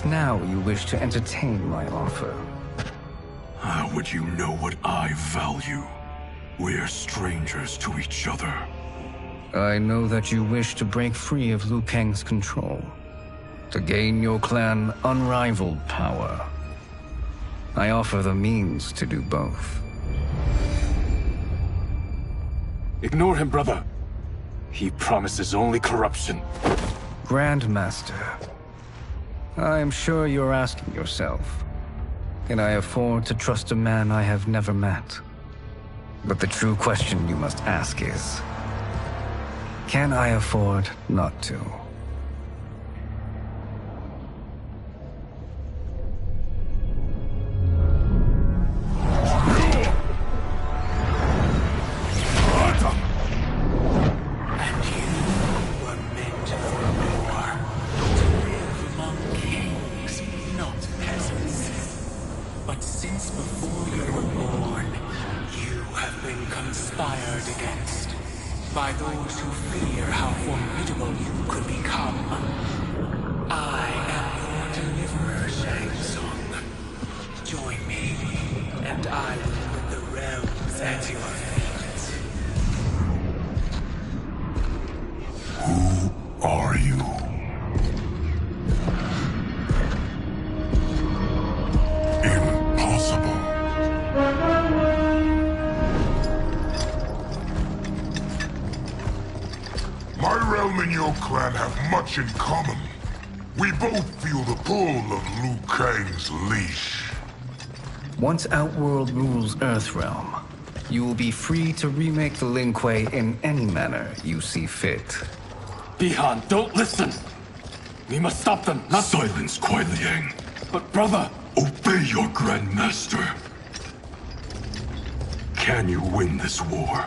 Perhaps now you wish to entertain my offer. How would you know what I value? We're strangers to each other. I know that you wish to break free of Liu Kang's control, to gain your clan unrivaled power. I offer the means to do both. Ignore him, brother. He promises only corruption. Grandmaster, I am sure you're asking yourself, can I afford to trust a man I have never met? But the true question you must ask is, can I afford not to? By those who fear how formidable you could become. I am your deliverer, Shang Tsung. Join me, and I will put the realms at your feet. Who are you? Impossible. My realm and your clan have much in common. We both feel the pull of Liu Kang's leash. Once Outworld rules Earthrealm, you will be free to remake the Lin Kuei in any manner you see fit. Bihan, don't listen! We must stop them, not— Silence, Kuai Liang. But brother! Obey your Grandmaster. Can you win this war?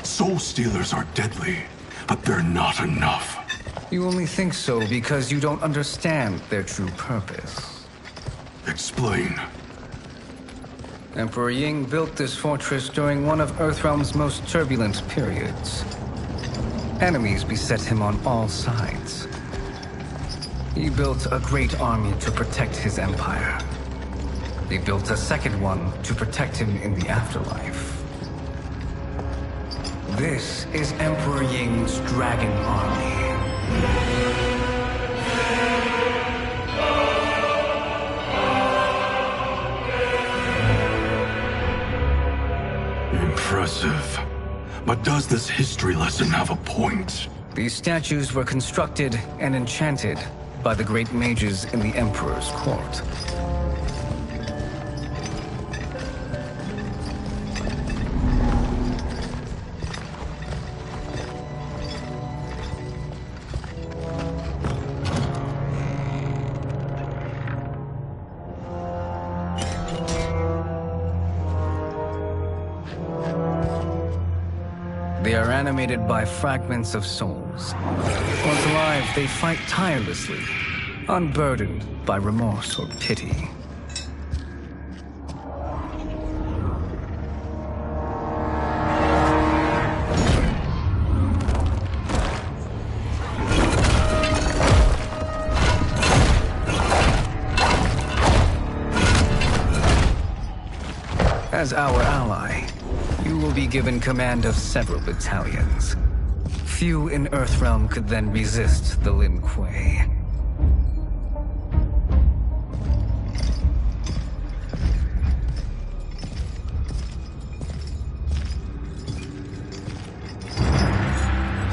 Soul Stealers are deadly, but they're not enough. You only think so because you don't understand their true purpose. Explain. Emperor Ying built this fortress during one of Earthrealm's most turbulent periods. Enemies beset him on all sides. He built a great army to protect his empire. He built a second one to protect him in the afterlife. This is Emperor Ying's Dragon Army. Impressive. But does this history lesson have a point? These statues were constructed and enchanted by the great mages in the Emperor's court. They are animated by fragments of souls. Once alive, they fight tirelessly, unburdened by remorse or pity. As our ally, you will be given command of several battalions. Few in Earthrealm could then resist the Lin Kuei.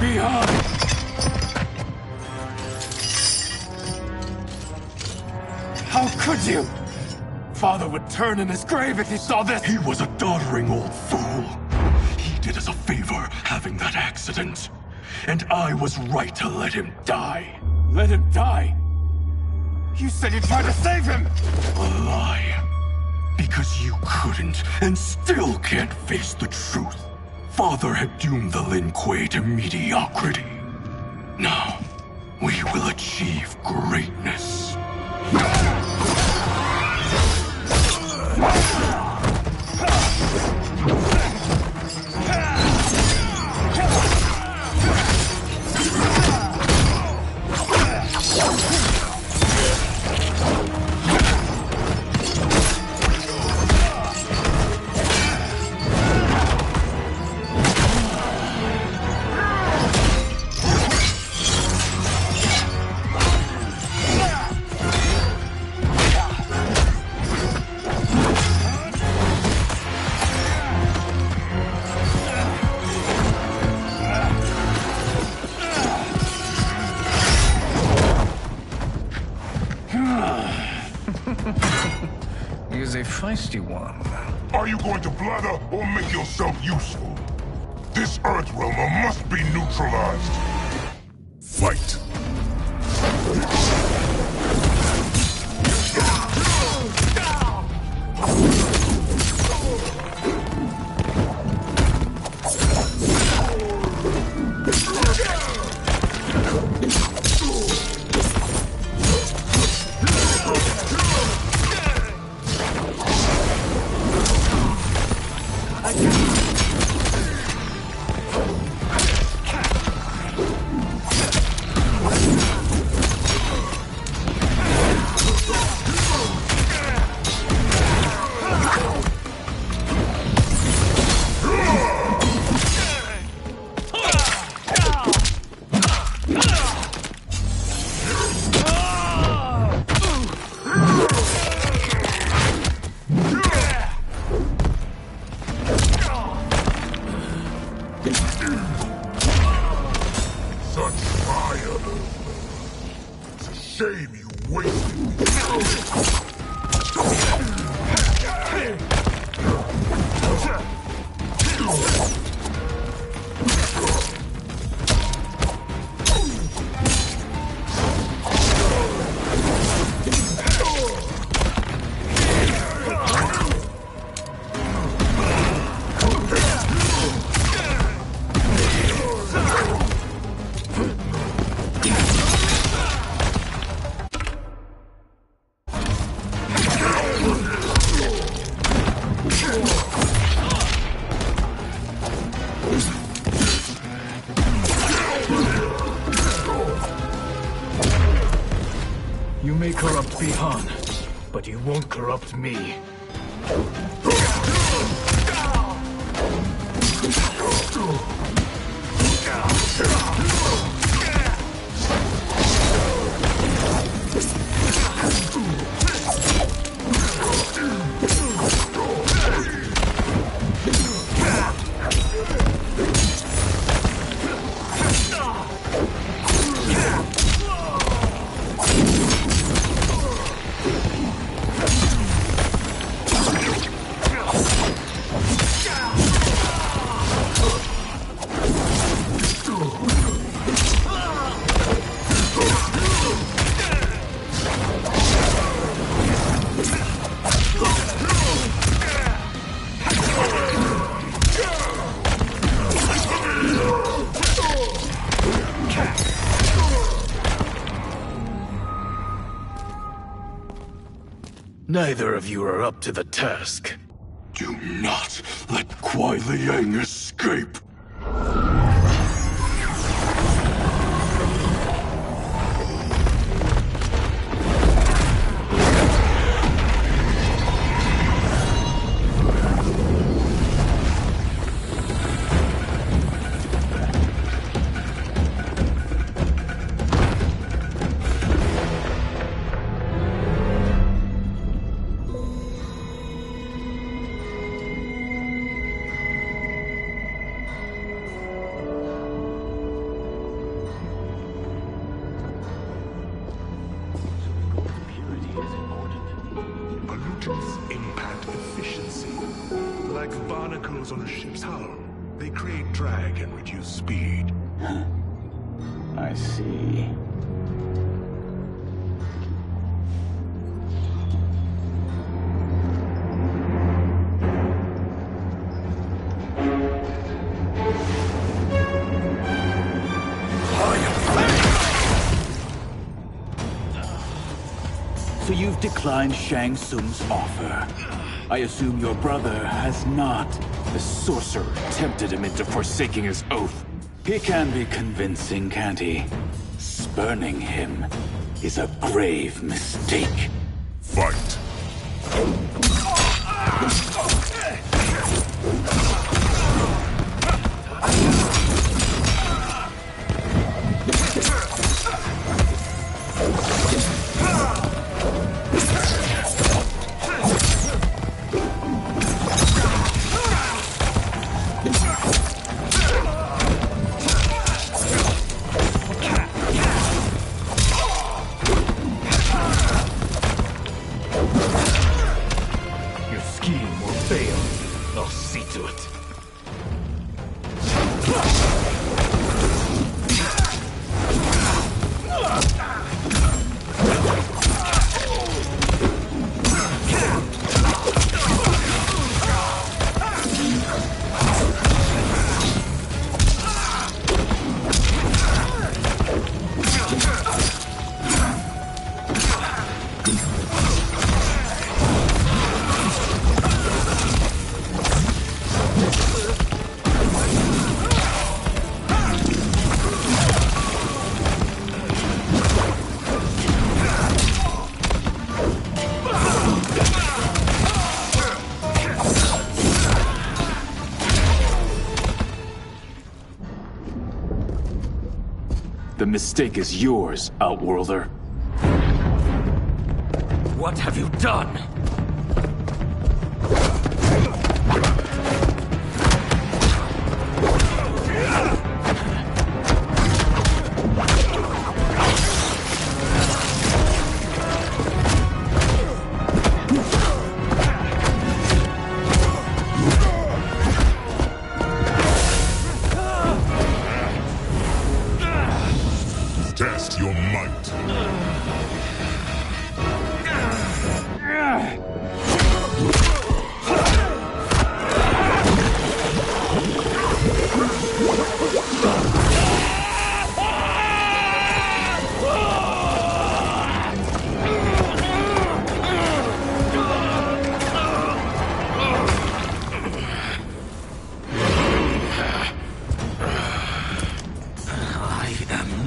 Bihan! How could you? Father would turn in his grave if he saw this! He was a doddering old fool. He did us a favor having that accident. And I was right to let him die. Let him die? You said you tried to save him! A lie. Because you couldn't and still can't face the truth. Father had doomed the Lin Kuei to mediocrity. Now, we will achieve greatness. very feisty one. Are you going to blather or make yourself useful? This Earthrealmer must be neutralized. Fight. Such fire! It's a shame you wasted me. You may corrupt Bihan, but you won't corrupt me. Neither of you are up to the task. Do not let Kuai Liang escape! Pollutants impact efficiency. Like barnacles on a ship's hull, they create drag and reduce speed. I see. So you've declined Shang Tsung's offer. I assume your brother has not. The sorcerer tempted him into forsaking his oath. He can be convincing, can't he? Spurning him is a grave mistake. Fight. scheme will fail. I'll see to it. The mistake is yours, Outworlder. What have you done? Test your might.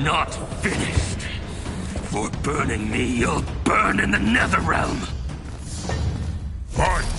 Not finished. For burning me, you'll burn in the Netherrealm. Fight!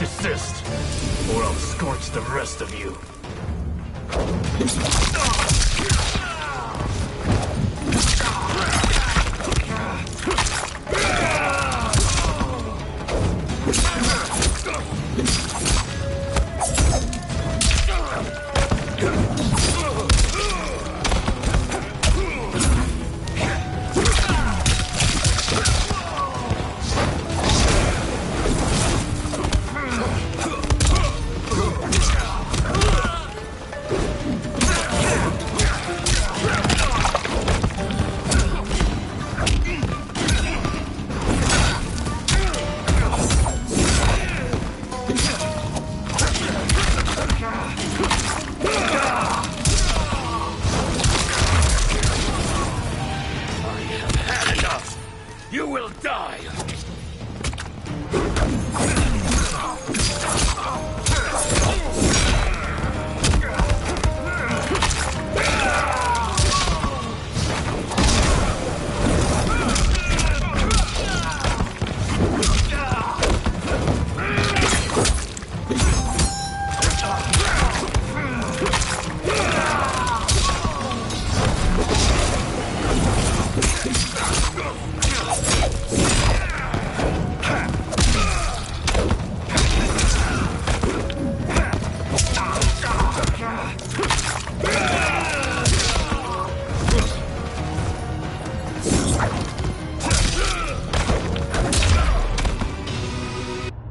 Desist, or I'll scorch the rest of you.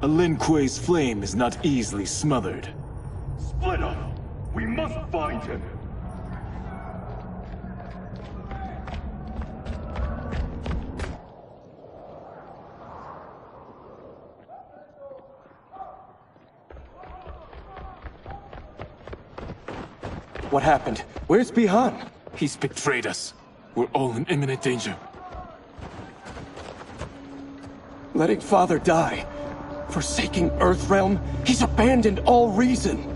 A Lin Kuei's flame is not easily smothered. Split up! We must find him! What happened? Where's Bihan? He's betrayed us. We're all in imminent danger. Letting Father die. Forsaking Earthrealm? He's abandoned all reason.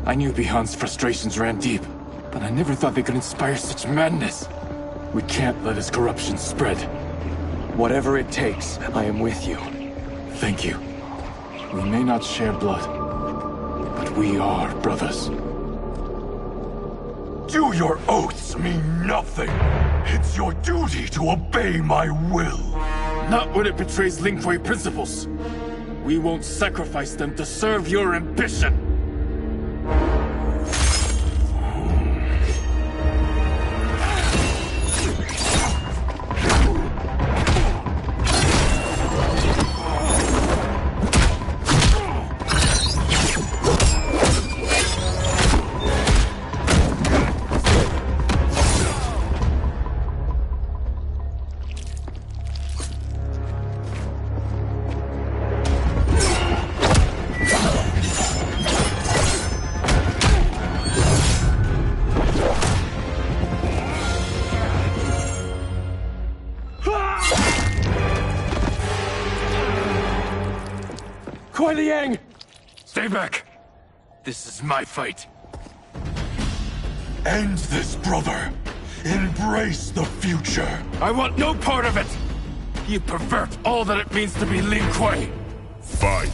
I knew Bihan's frustrations ran deep, but I never thought they could inspire such madness. We can't let his corruption spread. Whatever it takes, I am with you. Thank you. We may not share blood, but we are brothers. Do your oaths mean nothing? It's your duty to obey my will. Not when it betrays Lin Kuei principles. We won't sacrifice them to serve your ambition. Stay back! This is my fight. End this, brother. Embrace the future. I want no part of it! You pervert all that it means to be Lin Kuei! Fight!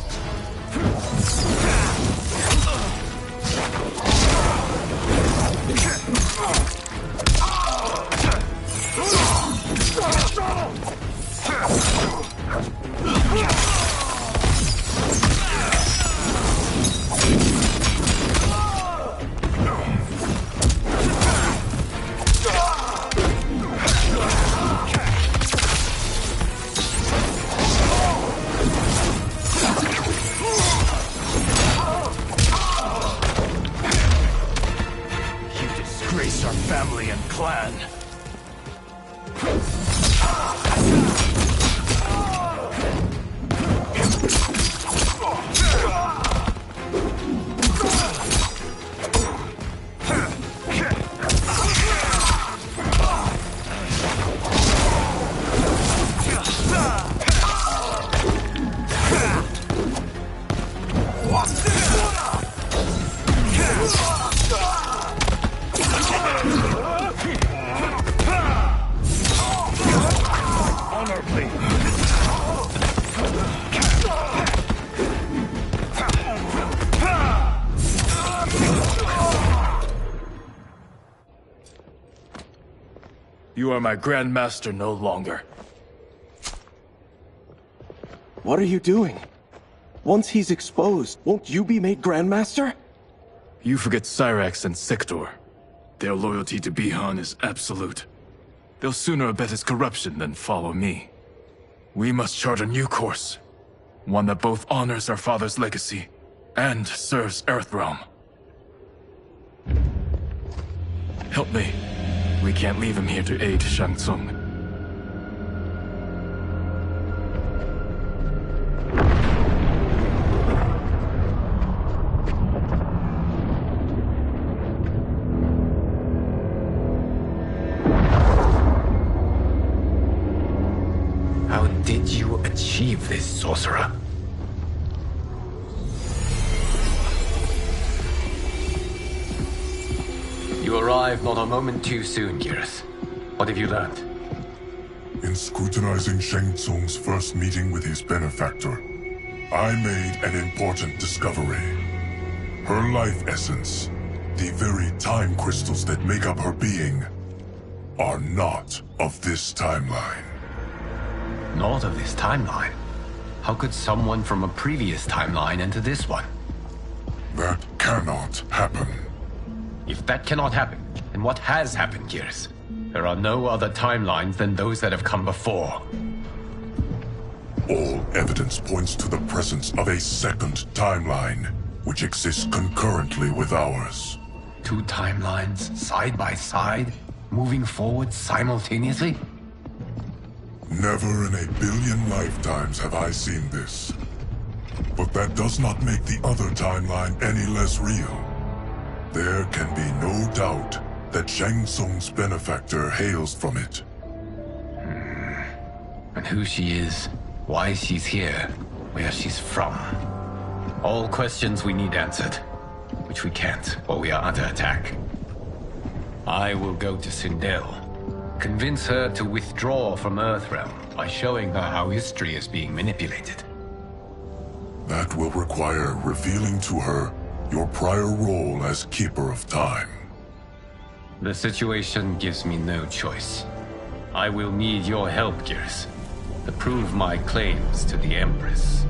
Our family and clan. You are my Grand Master no longer. What are you doing? Once he's exposed, won't you be made Grandmaster? You forget Cyrax and Sector. Their loyalty to Bihan is absolute. They'll sooner abet his corruption than follow me. We must chart a new course. One that both honors our father's legacy and serves Earthrealm. Help me. We can't leave him here to aid Shang Tsung. How did you achieve this, sorcerer? You arrived not a moment too soon, Gareth. What have you learned? In scrutinizing Shang Tsung's first meeting with his benefactor, I made an important discovery. Her life essence, the very time crystals that make up her being, are not of this timeline. Not of this timeline? How could someone from a previous timeline enter this one? That cannot happen. If that cannot happen, then what has happened, Gears? There are no other timelines than those that have come before. All evidence points to the presence of a second timeline, which exists concurrently with ours. Two timelines, side by side, moving forward simultaneously? Never in a billion lifetimes have I seen this. But that does not make the other timeline any less real. There can be no doubt that Shang Tsung's benefactor hails from it. And who she is, why she's here, where she's from. All questions we need answered, which we can't, or we are under attack. I will go to Sindel, convince her to withdraw from Earthrealm by showing her how history is being manipulated. That will require revealing to her your prior role as Keeper of Time. The situation gives me no choice. I will need your help, Gears, to prove my claims to the Empress.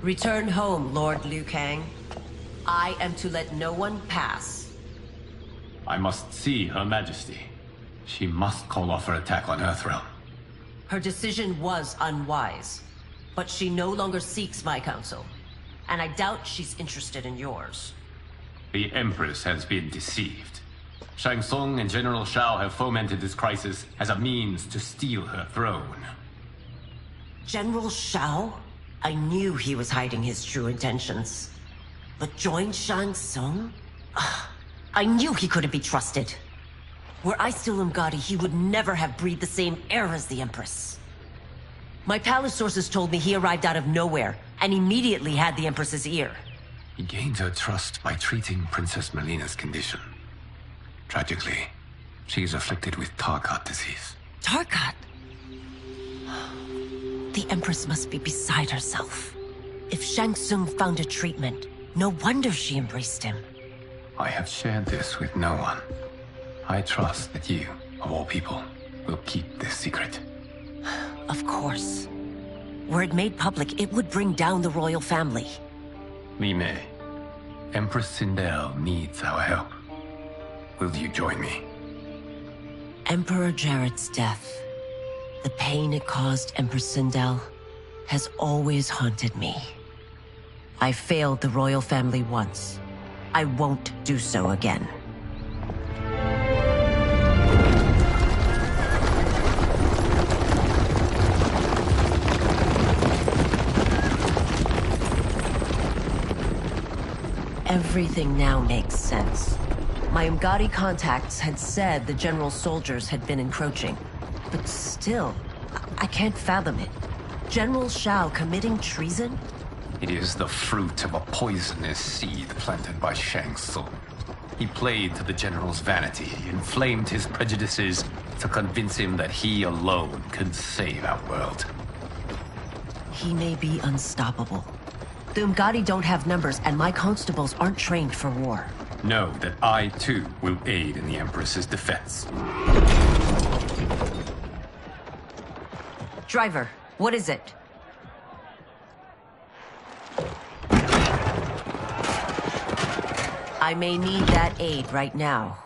Return home, Lord Liu Kang. I am to let no one pass. I must see Her Majesty. She must call off her attack on Earthrealm. Her decision was unwise, but she no longer seeks my counsel, and I doubt she's interested in yours. The Empress has been deceived. Shang Tsung and General Shao have fomented this crisis as a means to steal her throne. General Shao? I knew he was hiding his true intentions. But join Shang Tsung? I knew he couldn't be trusted. Were I still Umgadi, he would never have breathed the same air as the Empress. My palace sources told me he arrived out of nowhere, and immediately had the Empress's ear. He gained her trust by treating Princess Melina's condition. Tragically, she is afflicted with Tarkat disease. Tarkat? The Empress must be beside herself. If Shang Tsung found a treatment, no wonder she embraced him. I have shared this with no one. I trust that you, of all people, will keep this secret. Of course. Were it made public, it would bring down the royal family. Li Mei, Empress Sindel needs our help. Will you join me? Emperor Jarrett's death, the pain it caused Empress Sindel, has always haunted me. I failed the royal family once. I won't do so again. Everything now makes sense. My Umgadi contacts had said the general's soldiers had been encroaching. But still, I can't fathom it. General Shao committing treason? It is the fruit of a poisonous seed planted by Shang Tsung. He played to the general's vanity, inflamed his prejudices to convince him that he alone could save our world. He may be unstoppable. The Umgadi don't have numbers, and my constables aren't trained for war. Know that I, too, will aid in the Empress's defense. Driver, what is it? I may need that aid right now.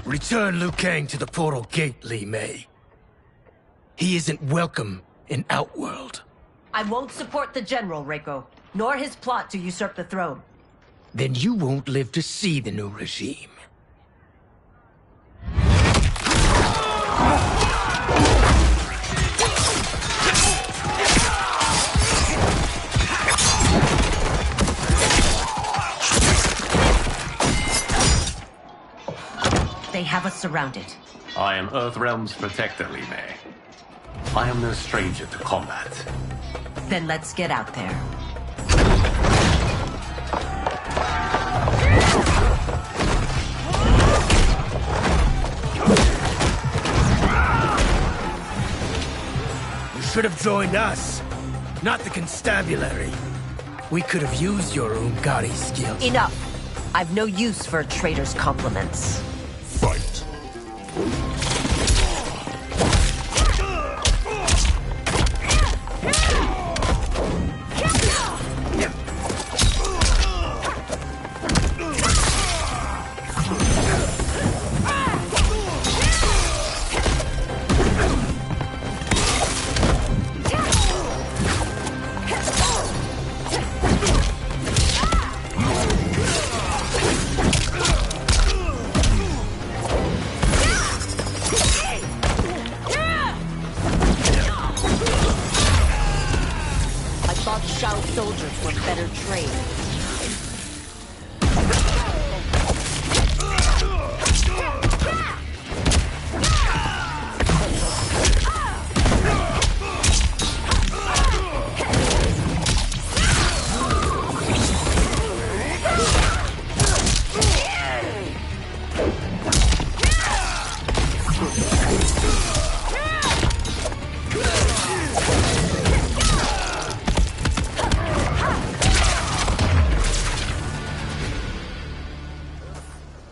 Return Liu Kang to the portal gate, Li Mei. He isn't welcome in Outworld. I won't support the General, Reiko, nor his plot to usurp the throne. Then you won't live to see the new regime. They have us surrounded. I am Earthrealm's protector, Li Mei. I am no stranger to combat. Then let's get out there. could have joined us, not the constabulary. We could have used your Umgari skills. Enough! I've no use for a traitor's compliments. Fight. Soldiers were better trained.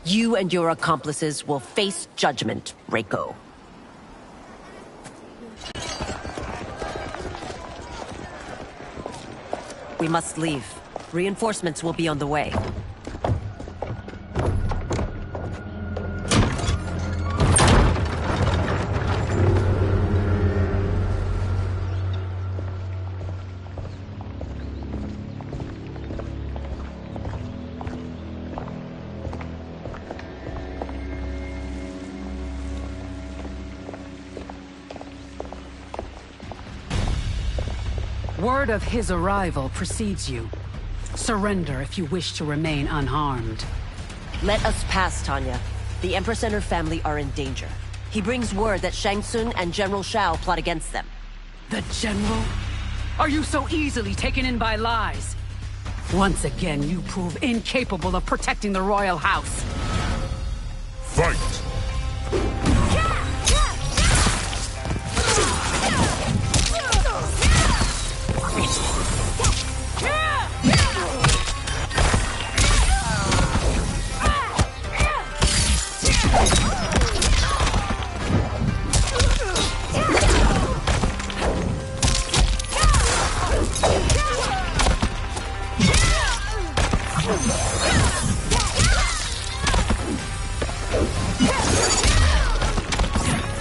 You and your accomplices will face judgment, Reiko. We must leave. Reinforcements will be on the way. Word of his arrival precedes you. Surrender if you wish to remain unharmed. Let us pass, Tanya. The Empress and her family are in danger. He brings word that Shang Tsung and General Shao plot against them. The General? Are you so easily taken in by lies? Once again, you prove incapable of protecting the royal house. Fight!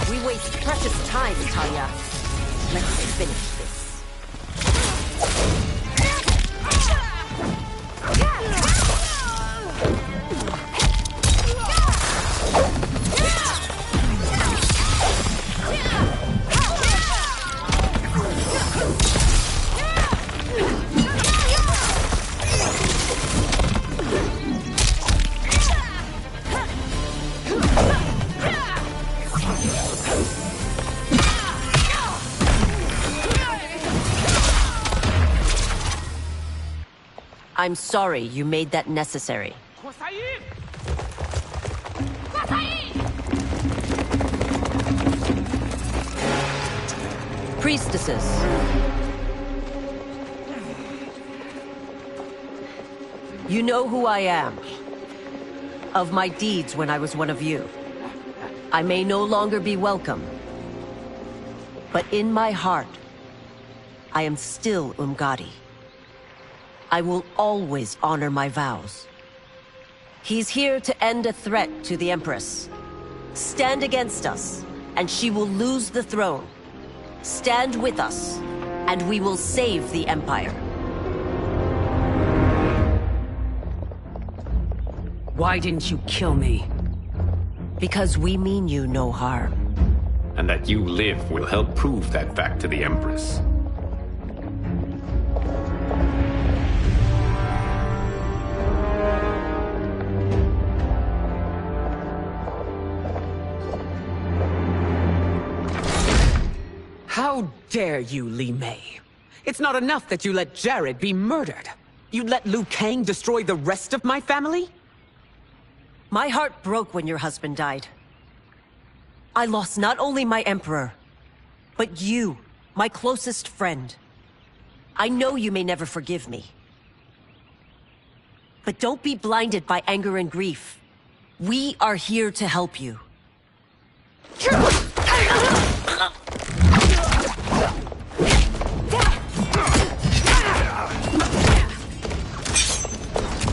We waste precious time, Tanya. Let's finish this. I'm sorry you made that necessary. Priestesses. You know who I am. Of my deeds when I was one of you. I may no longer be welcome. But in my heart, I am still Umgadi. I will always honor my vows. He's here to end a threat to the Empress. Stand against us, and she will lose the throne. Stand with us, and we will save the Empire. Why didn't you kill me? Because we mean you no harm. And that you live will help prove that fact to the Empress. How dare you, Li Mei? It's not enough that you let Jared be murdered. You let Liu Kang destroy the rest of my family? My heart broke when your husband died. I lost not only my emperor, but you, My closest friend. I know you may never forgive me. But don't be blinded by anger and grief. We are here to help you.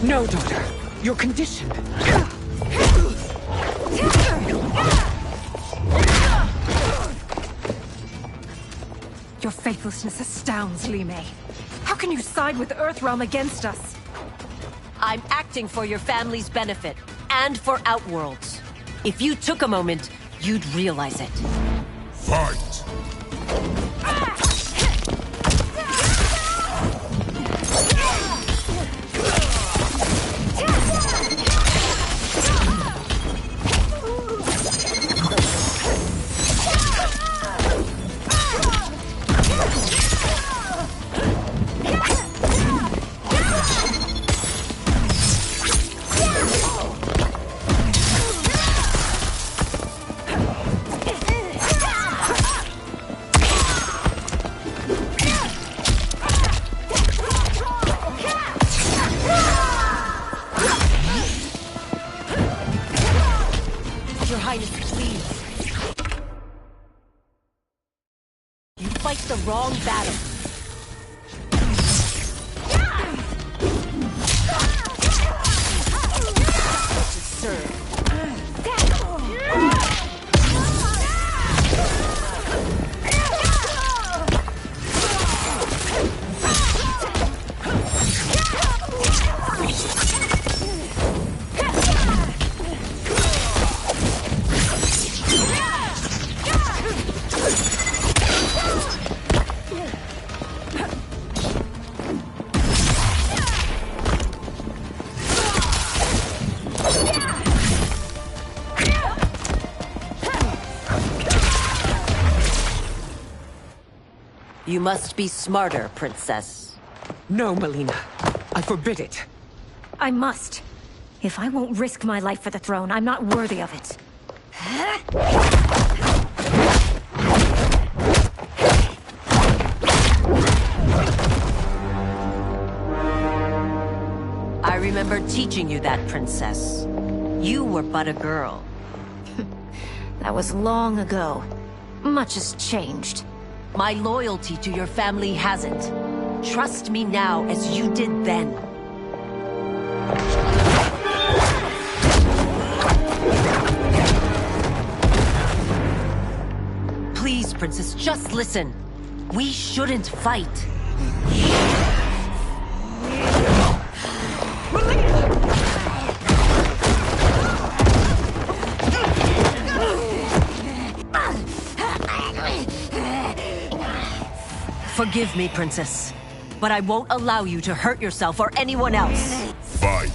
No, daughter. Your condition. Your faithlessness astounds, Li Mei. How can you side with Earthrealm against us? I'm acting for your family's benefit, and for Outworld's. If you took a moment, you'd realize it. Fight! Your Highness, please. You fight the wrong battle. To serve. You must be smarter, Princess. No, Melina. I forbid it. I must. If I won't risk my life for the throne, I'm not worthy of it. I remember teaching you that, Princess. You were but a girl. That was long ago. Much has changed. My loyalty to your family hasn't. Trust me now as you did then. Please, Princess, just listen. We shouldn't fight. Forgive me, Princess, but I won't allow you to hurt yourself or anyone else. Fight!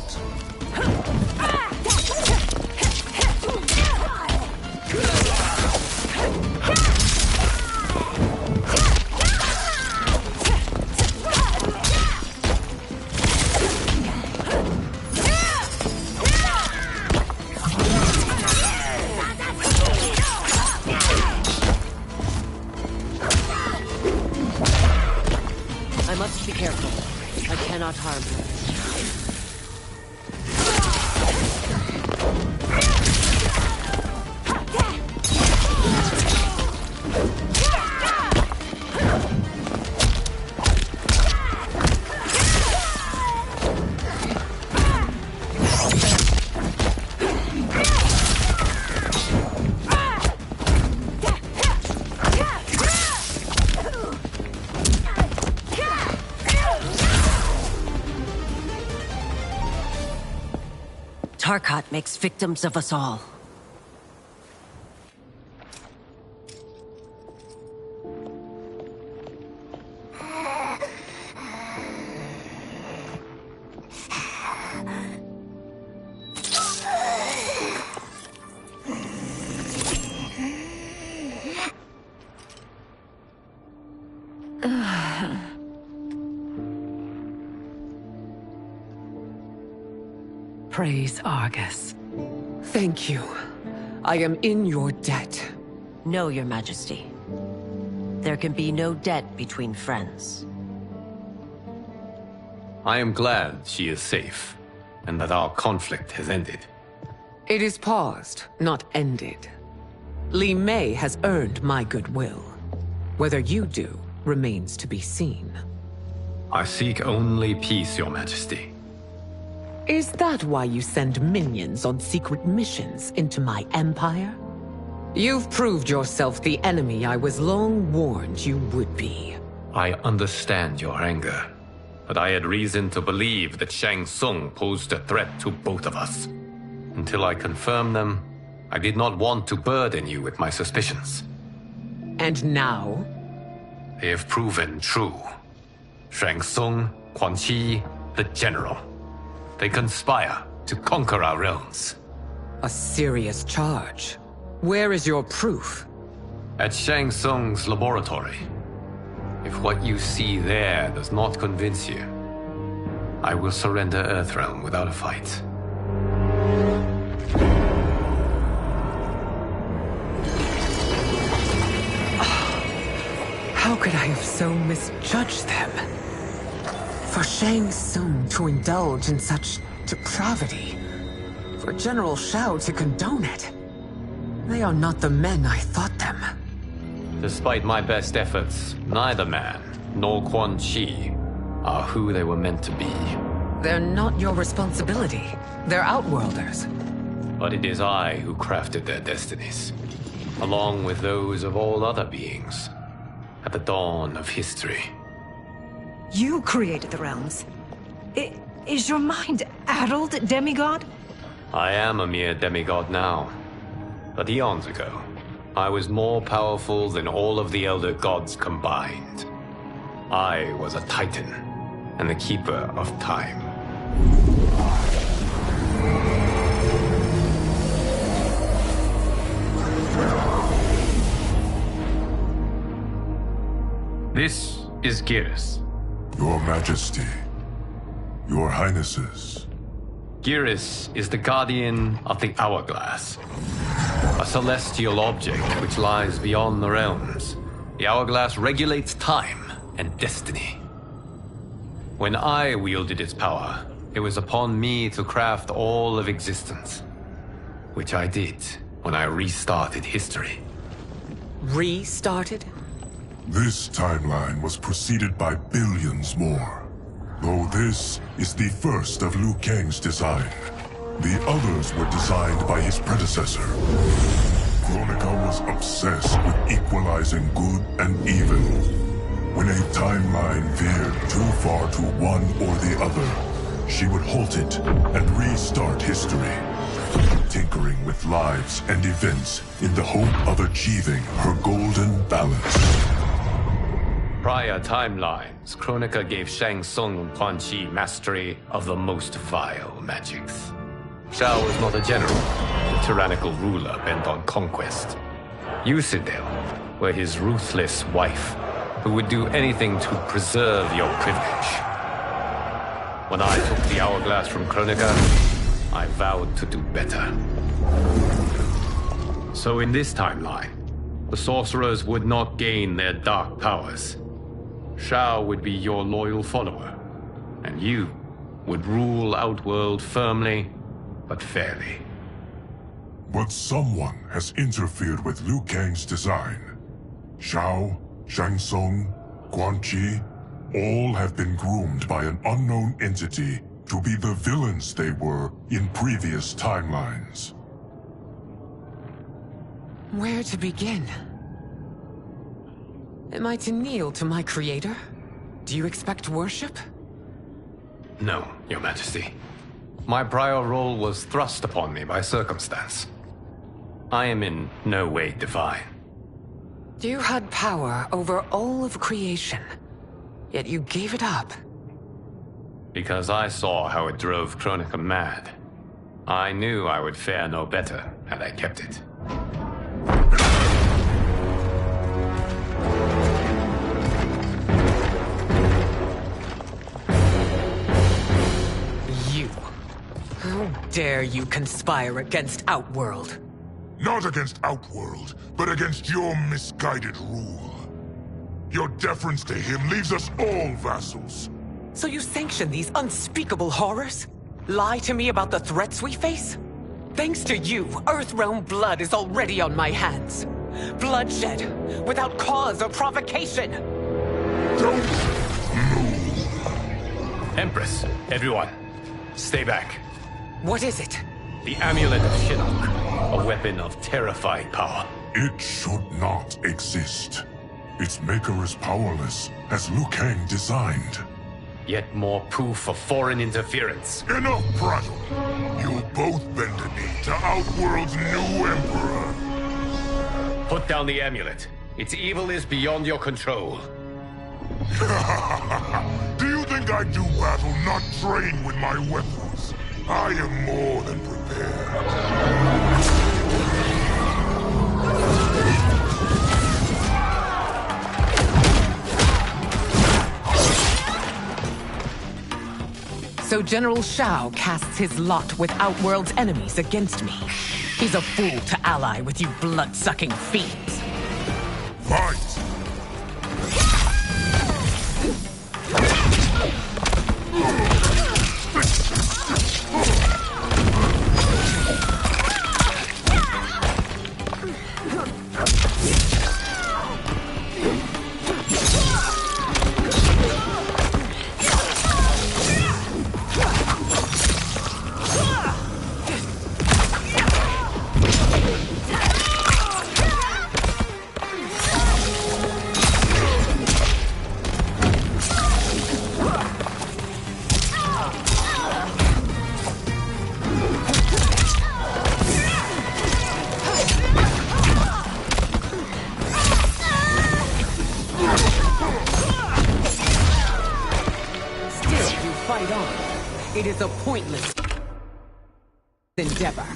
I must be careful. I cannot harm her. Tarkat makes victims of us all. Praise Argus. Thank you. I am in your debt. No, Your Majesty. There can be no debt between friends. I am glad she is safe, and that our conflict has ended. It is paused, not ended. Li Mei has earned my goodwill. Whether you do remains to be seen. I seek only peace, Your Majesty. Is that why you send minions on secret missions into my empire? You've proved yourself the enemy I was long warned you would be. I understand your anger, but I had reason to believe that Shang Tsung posed a threat to both of us. Until I confirmed them, I did not want to burden you with my suspicions. And now? They have proven true. Shang Tsung, Quan Chi, the General. They conspire to conquer our realms. A serious charge. Where is your proof? At Shang Tsung's laboratory. If what you see there does not convince you, I will surrender Earthrealm without a fight. How could I have so misjudged them? For Shang Tsung to indulge in such depravity, for General Shao to condone it, they are not the men I thought them. Despite my best efforts, neither man nor Quan Chi are who they were meant to be. They're not your responsibility. They're Outworlders. But it is I who crafted their destinies, along with those of all other beings, at the dawn of history. You created the realms. Is your mind addled, demigod? I am a mere demigod now. But eons ago, I was more powerful than all of the Elder Gods combined. I was a Titan, and the Keeper of Time. This is Geras. Your Majesty. Your Highnesses. Geras is the guardian of the Hourglass. A celestial object which lies beyond the realms. The Hourglass regulates time and destiny. When I wielded its power, it was upon me to craft all of existence. Which I did when I restarted history. Restarted? This timeline was preceded by billions more. Though this is the first of Liu Kang's design. The others were designed by his predecessor. Kronika was obsessed with equalizing good and evil. When a timeline veered too far to one or the other, she would halt it and restart history, tinkering with lives and events in the hope of achieving her golden balance. Prior timelines, Kronika gave Shang Tsung and Quan Chi mastery of the most vile magics. Shao was not a general, a tyrannical ruler bent on conquest. You, Citadel, were his ruthless wife, who would do anything to preserve your privilege. When I took the Hourglass from Kronika, I vowed to do better. So in this timeline, the sorcerers would not gain their dark powers. Shao would be your loyal follower, and you would rule Outworld firmly, but fairly. But someone has interfered with Liu Kang's design. Shao, Shang Tsung, Quan Chi, all have been groomed by an unknown entity to be the villains they were in previous timelines. Where to begin? Am I to kneel to my creator? Do you expect worship? No, Your Majesty. My prior role was thrust upon me by circumstance. I am in no way divine. You had power over all of creation, yet you gave it up. Because I saw how it drove Kronika mad. I knew I would fare no better had I kept it. How dare you conspire against Outworld? Not against Outworld, but against your misguided rule. Your deference to him leaves us all vassals. So you sanction these unspeakable horrors? Lie to me about the threats we face? Thanks to you, Earthrealm blood is already on my hands. Bloodshed, without cause or provocation. Don't move. Empress, everyone, stay back. What is it? The Amulet of Shinnok, a weapon of terrifying power. It should not exist. Its maker is powerless, as Liu Kang designed. Yet more proof of foreign interference. Enough prattle! You both bend a knee to Outworld's new emperor. Put down the amulet. Its evil is beyond your control. Do you think I do battle not trained with my weapons? I am more than prepared. So General Shao casts his lot with Outworld's enemies against me. He's a fool to ally with you blood-sucking fiends. Fight! It is a pointless endeavor.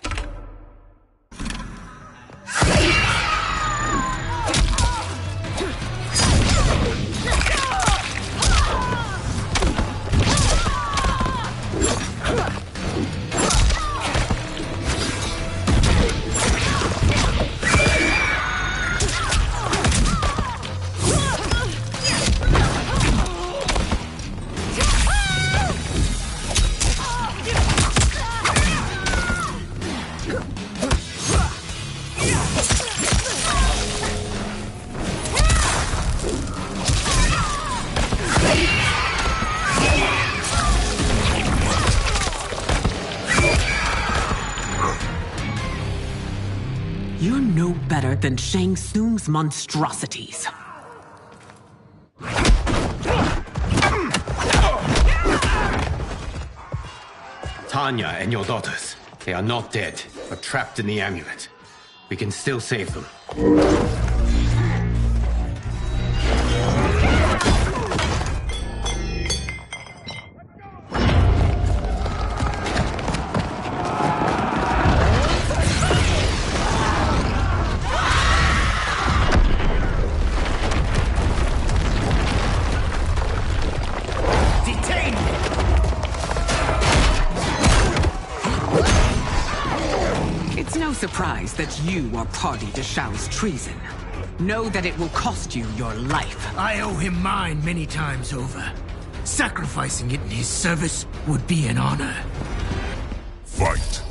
You're no better than Shang Tsung's monstrosities. Tanya and your daughters, they are not dead, but trapped in the amulet. We can still save them. Surprised that you are party to Shao's treason. Know that it will cost you your life. I owe him mine many times over. Sacrificing it in his service would be an honor. Fight!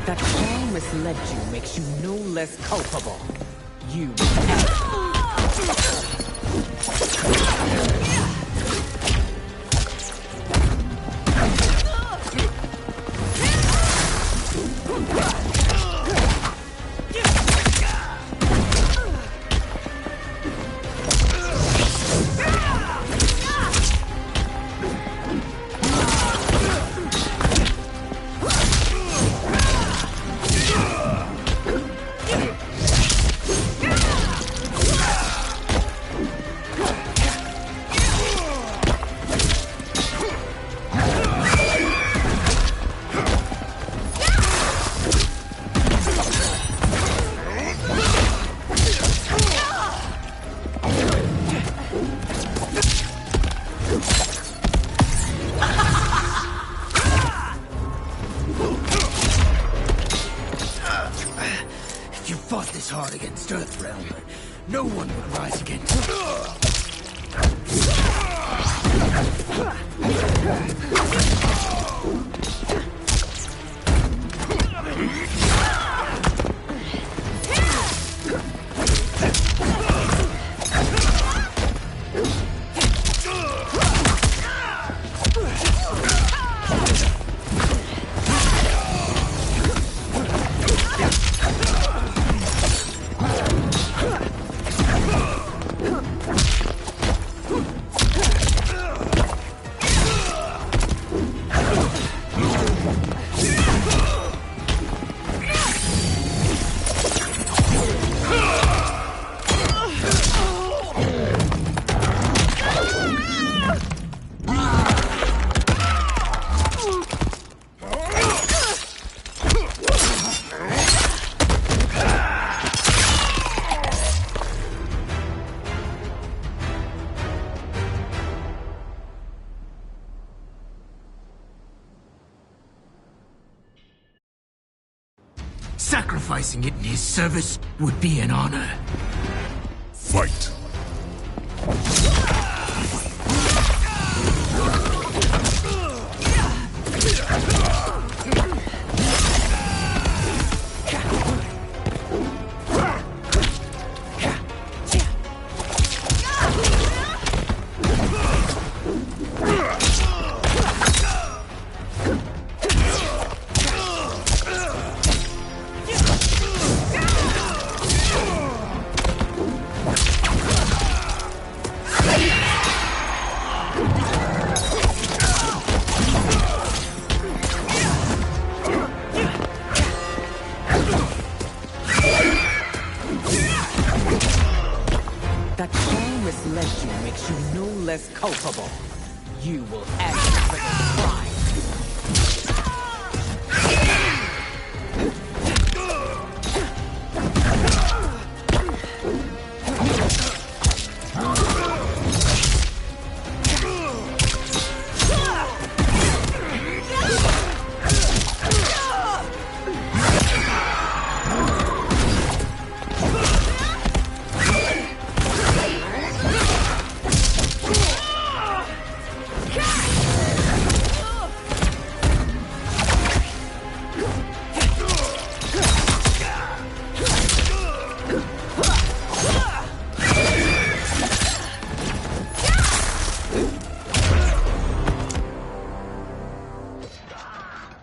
That Shao misled you makes you no less culpable. You... no one would rise again. Sacrificing it in his service would be an honor. Fight! Makes you no less culpable. You will answer for this crime.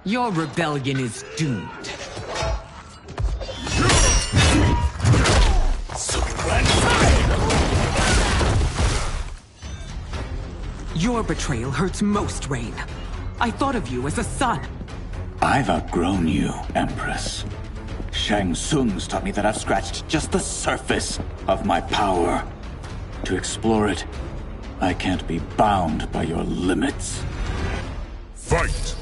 Your rebellion is doomed. Your betrayal hurts most, Rain. I thought of you as a son. I've outgrown you, Empress. Shang Tsung's taught me that I've scratched just the surface of my power. To explore it, I can't be bound by your limits. Fight!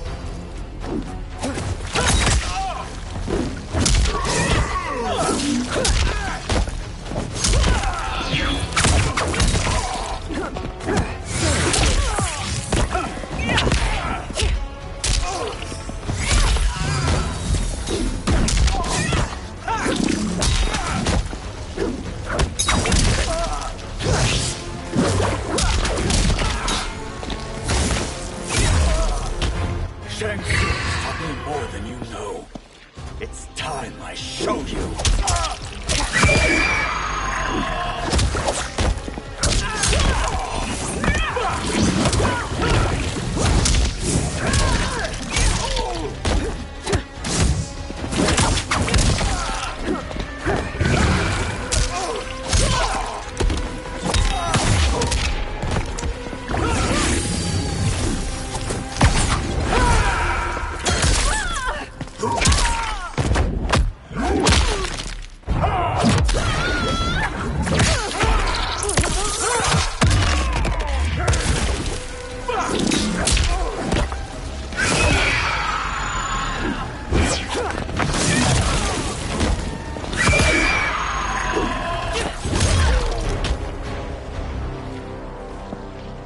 Shang Tsung taught me more than you know. It's time I show you.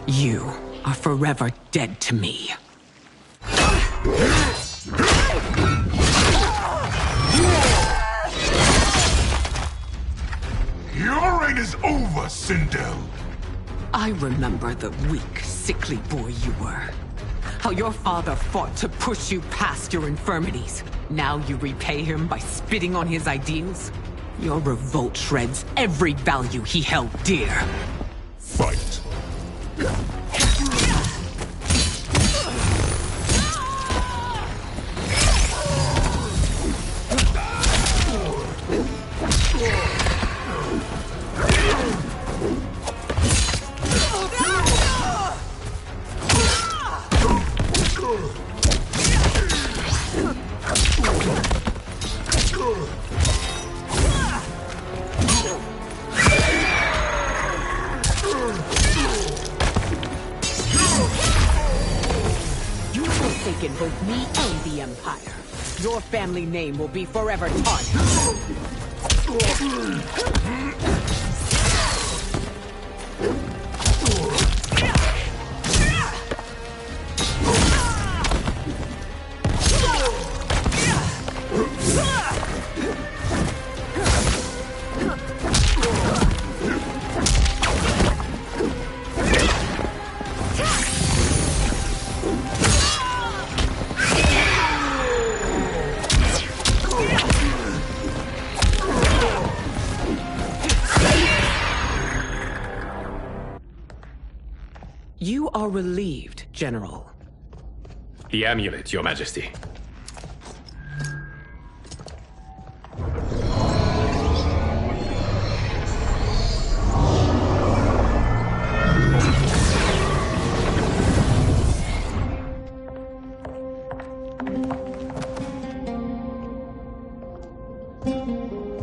You are forever dead to me. You're line is over, Sindel. I remember the weak, sickly boy you were. How your father fought to push you past your infirmities. Now you repay him by spitting on his ideals? Your revolt shreds every value he held dear. Fight. Forsaken both me and the Empire. Your family name will be forever tarnished. You are relieved, General. The amulet, Your Majesty.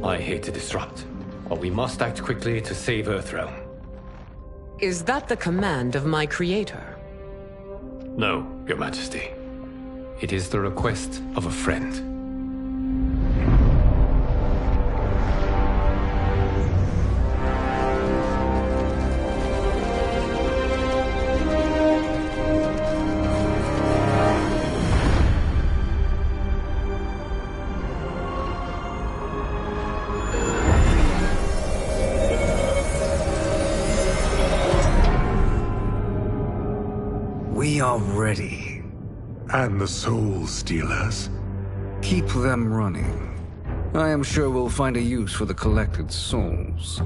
I hate to disrupt, but we must act quickly to save Earthrealm. Is that the command of my creator? No, Your Majesty. It is the request of a friend. We are ready. And the Soul Stealers? Keep them running. I am sure we'll find a use for the collected souls.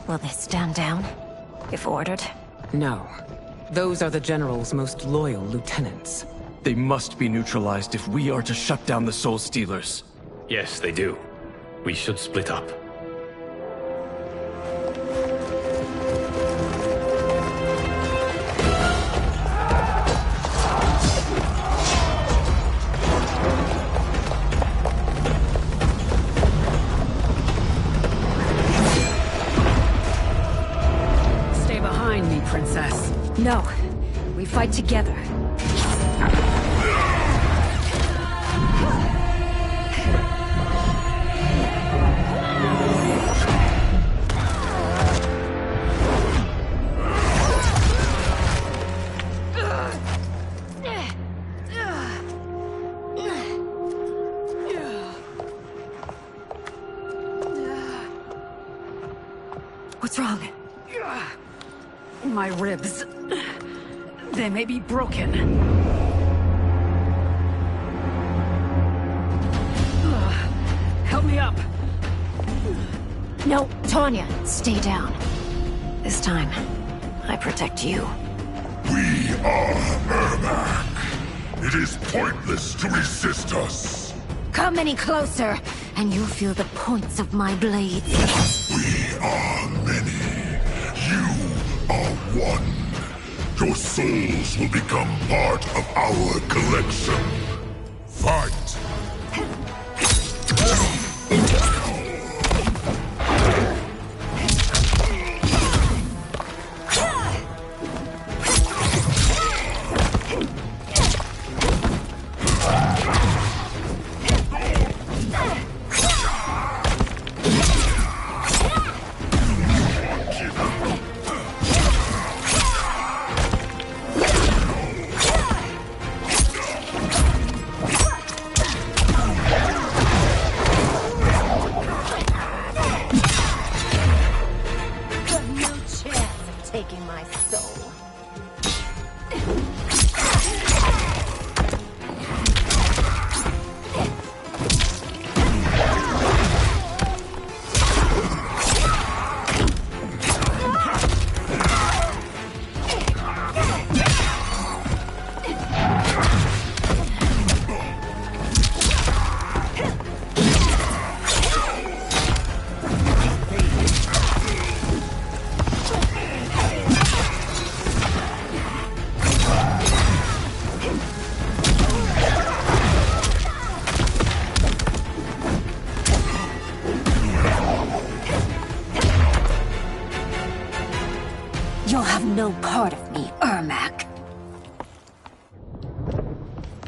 Will they stand down, if ordered? No. Those are the General's most loyal lieutenants. They must be neutralized if we are to shut down the Soul Stealers. Yes, they do. We should split up. Princess. No. We fight together. What's wrong? My ribs. They may be broken. Help me up. No, Tanya, stay down. This time, I protect you. We are Ermac. It is pointless to resist us. Come any closer, and you'll feel the points of my blades. We are many. You are one. Your souls will become part of our collection. Fight! You'll have no part of me, Ermac.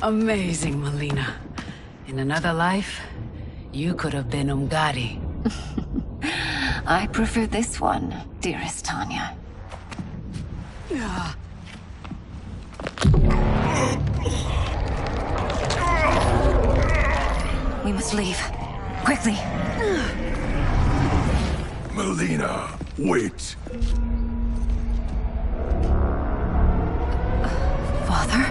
Amazing, Melina. In another life, you could have been Umgadi. I prefer this one, dearest Tanya. We must leave. Quickly. Melina, wait. Father?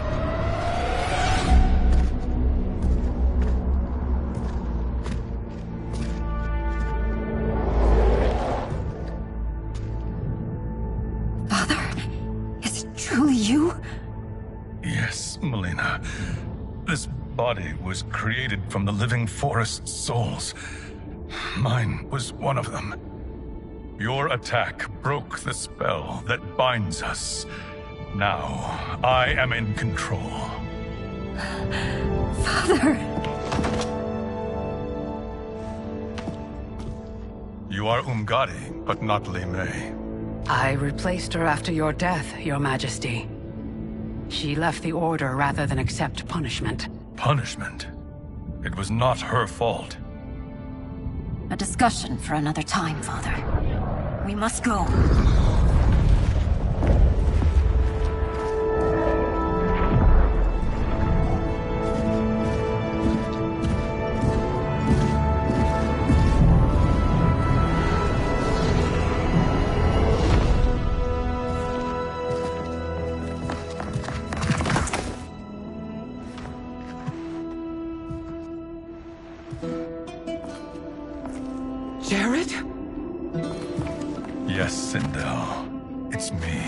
Father? Is it truly you? Yes, Melina. This body was created from the living forest's souls. Mine was one of them. Your attack broke the spell that binds us. Now, I am in control. Father! You are Umgadi, but not Li Mei. I replaced her after your death, Your Majesty. She left the Order rather than accept punishment. Punishment? It was not her fault. A discussion for another time, Father. We must go. Jared? Yes, Sindel. It's me.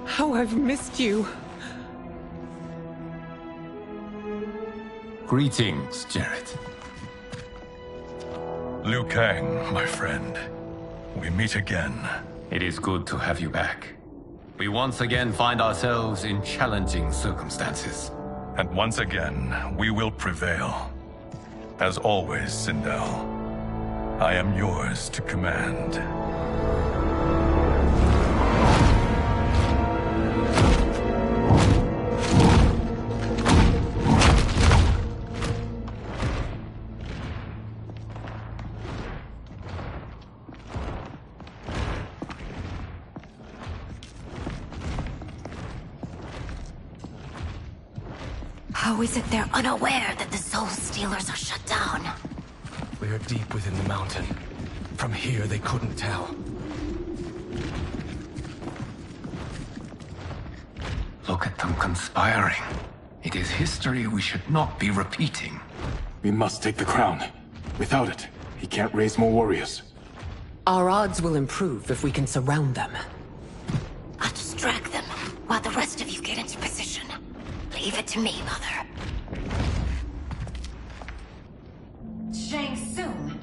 How I've missed you. Greetings, Jared. Liu Kang, my friend. We meet again. It is good to have you back. We once again find ourselves in challenging circumstances. And once again, we will prevail. As always, Sindel, I am yours to command. How is it they're unaware that the Soul Stealers are shut down? We are deep within the mountain. From here, they couldn't tell. Look at them conspiring. It is history we should not be repeating. We must take the crown. Without it, he can't raise more warriors. Our odds will improve if we can surround them. I'll distract them while the rest of you get into position. Please. Leave it to me, Mother. Shang Tsung.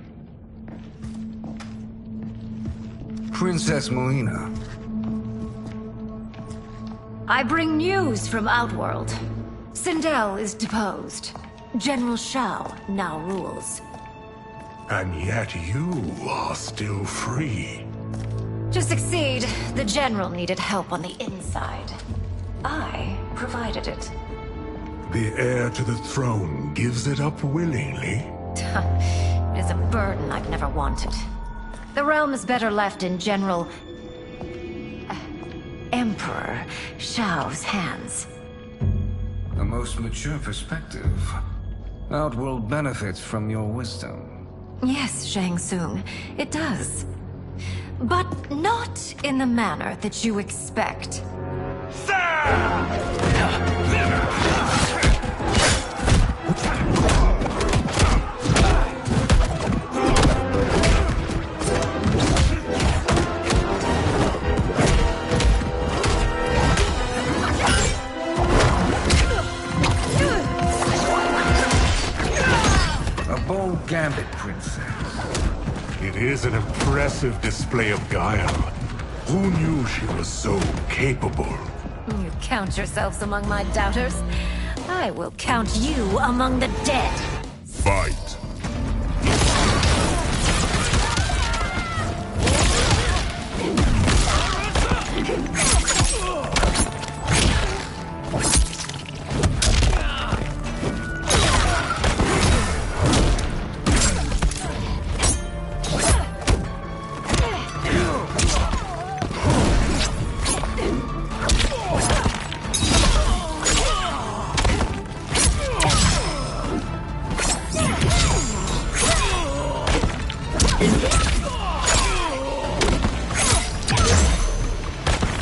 Princess Melina. I bring news from Outworld. Sindel is deposed. General Shao now rules. And yet you are still free. To succeed, the General needed help on the inside. I provided it. The heir to the throne gives it up willingly. It is a burden I've never wanted. The realm is better left in General... Emperor Shao's hands. A most mature perspective. Outworld benefits from your wisdom. Yes, Shang Tsung, it does. But not in the manner that you expect. A bold gambit, Princess. It is an impressive display of guile. Who knew she was so capable? You count yourselves among my doubters. I will count you among the dead. Fight.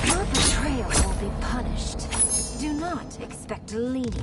Your betrayal will be punished. Do not expect lenience.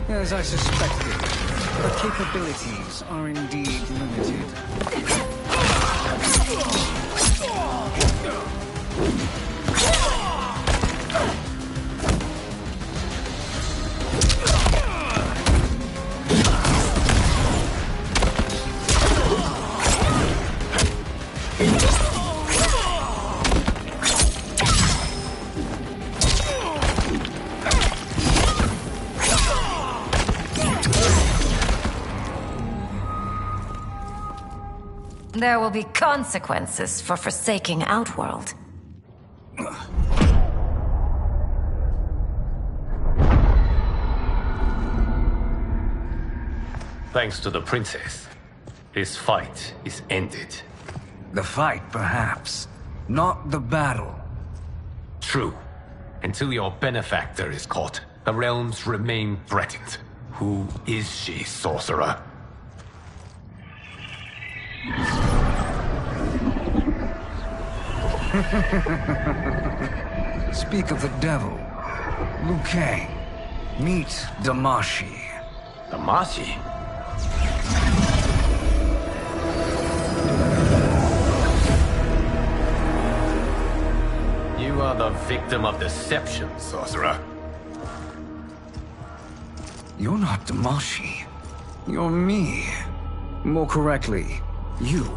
As I suspected, her capabilities are indeed limited. There will be consequences for forsaking Outworld. Thanks to the princess, this fight is ended. The fight, perhaps. Not the battle. True. Until your benefactor is caught, the realms remain threatened. Who is she, sorcerer? Speak of the devil. Liu Kang. Meet Damashi. Damashi? You are the victim of deception, sorcerer. You're not Damashi. You're me. More correctly, you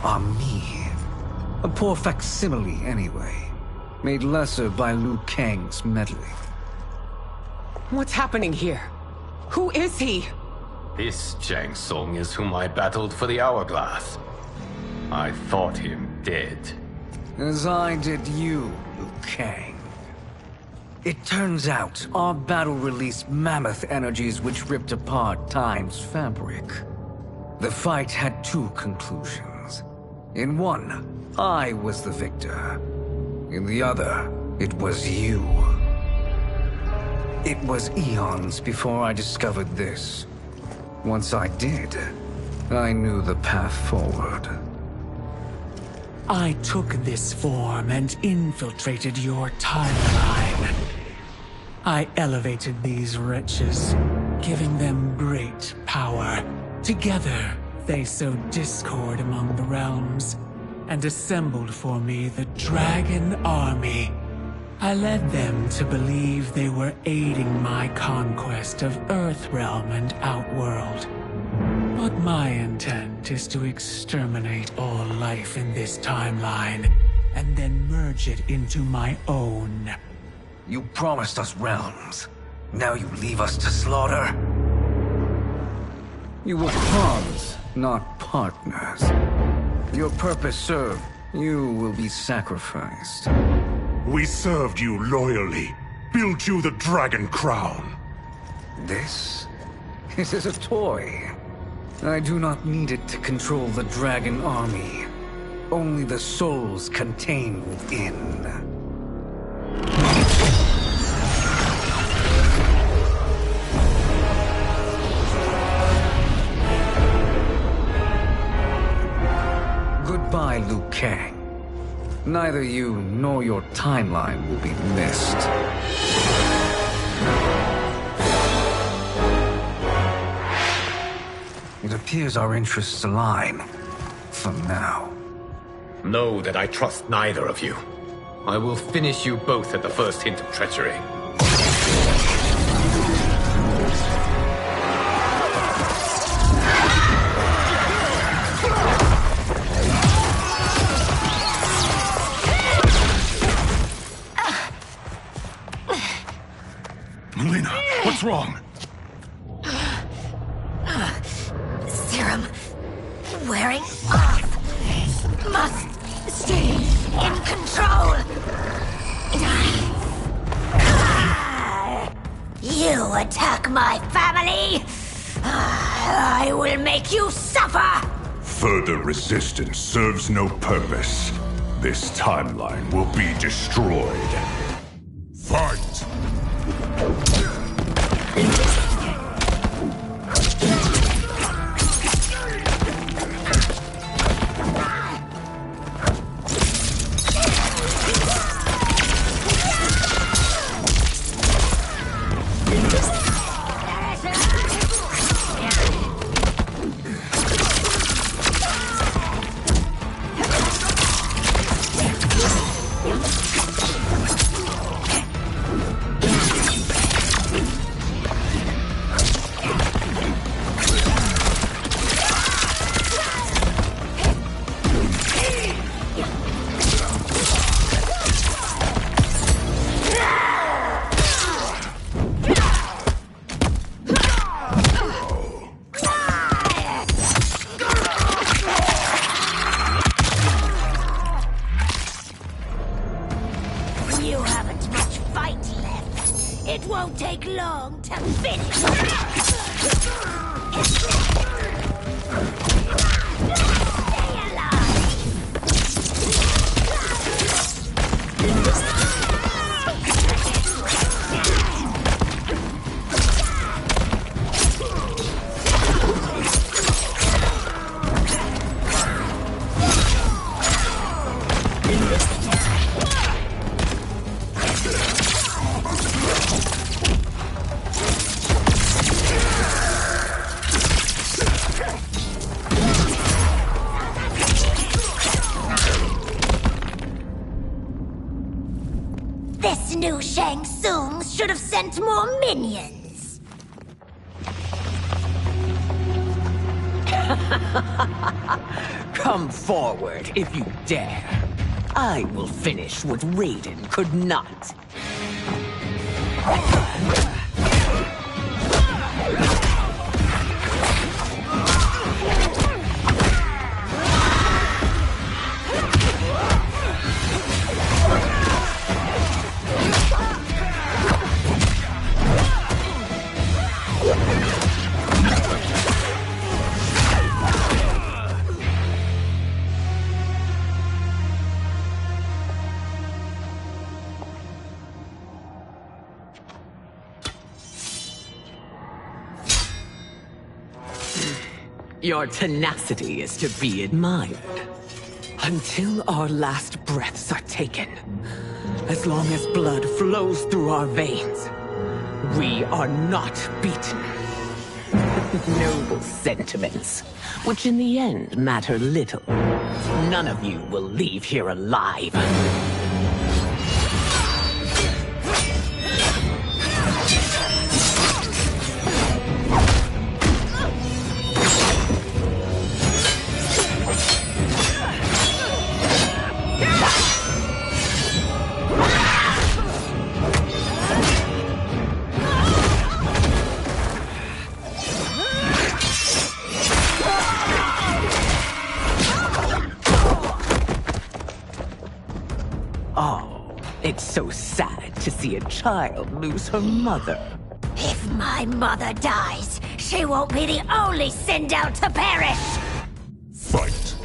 are me. A poor facsimile, anyway. Made lesser by Liu Kang's meddling. What's happening here? Who is he? This Shang Tsung is whom I battled for the Hourglass. I thought him dead. As I did you, Liu Kang. It turns out our battle released mammoth energies which ripped apart time's fabric. The fight had two conclusions. In one, I was the victor. In the other, it was you. It was eons before I discovered this. Once I did, I knew the path forward. I took this form and infiltrated your timeline. I elevated these wretches, giving them great power. Together, they sowed discord among the realms, and assembled for me the Dragon Army. I led them to believe they were aiding my conquest of Earthrealm and Outworld. But my intent is to exterminate all life in this timeline, and then merge it into my own. You promised us realms. Now you leave us to slaughter? You were pawns, not partners. Your purpose served. You will be sacrificed. We served you loyally, built you the Dragon Crown. This? It is a toy. I do not need it to control the Dragon Army. Only the souls contained within. Goodbye, Liu Kang. Neither you nor your timeline will be missed. It appears our interests align. For now. Know that I trust neither of you. I will finish you both at the first hint of treachery. Melina, what's wrong? Serum wearing off. Must stay in control. You attack my family. I will make you suffer. Further resistance serves no purpose. This timeline will be destroyed. Fight! You haven't much fight left. It won't take long to finish. Stay alive. This new Shang Tsung should have sent more minions. Come forward if you dare. I will finish what Raiden could not. Your tenacity is to be admired. Until our last breaths are taken, as long as blood flows through our veins, we are not beaten. Noble sentiments, which in the end matter little. None of you will leave here alive. It's so sad to see a child lose her mother. If my mother dies, she won't be the only Sindel to perish! Fight!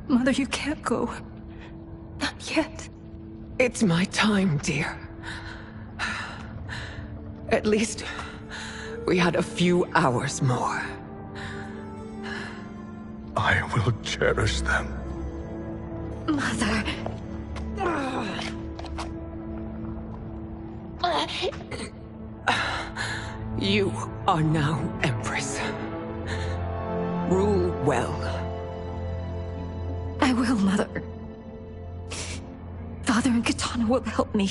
Mother, you can't go. Not yet. It's my time, dear. At least, we had a few hours more. I will cherish them. Mother... You are now Empress. Rule well. I will, Mother. Father and Katana will help me.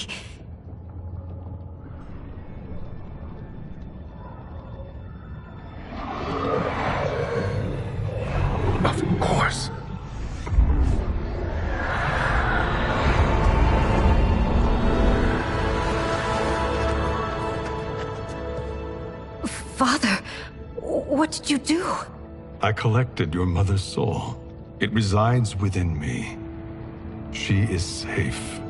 Of course. Father, what did you do? I collected your mother's soul. It resides within me. She is safe.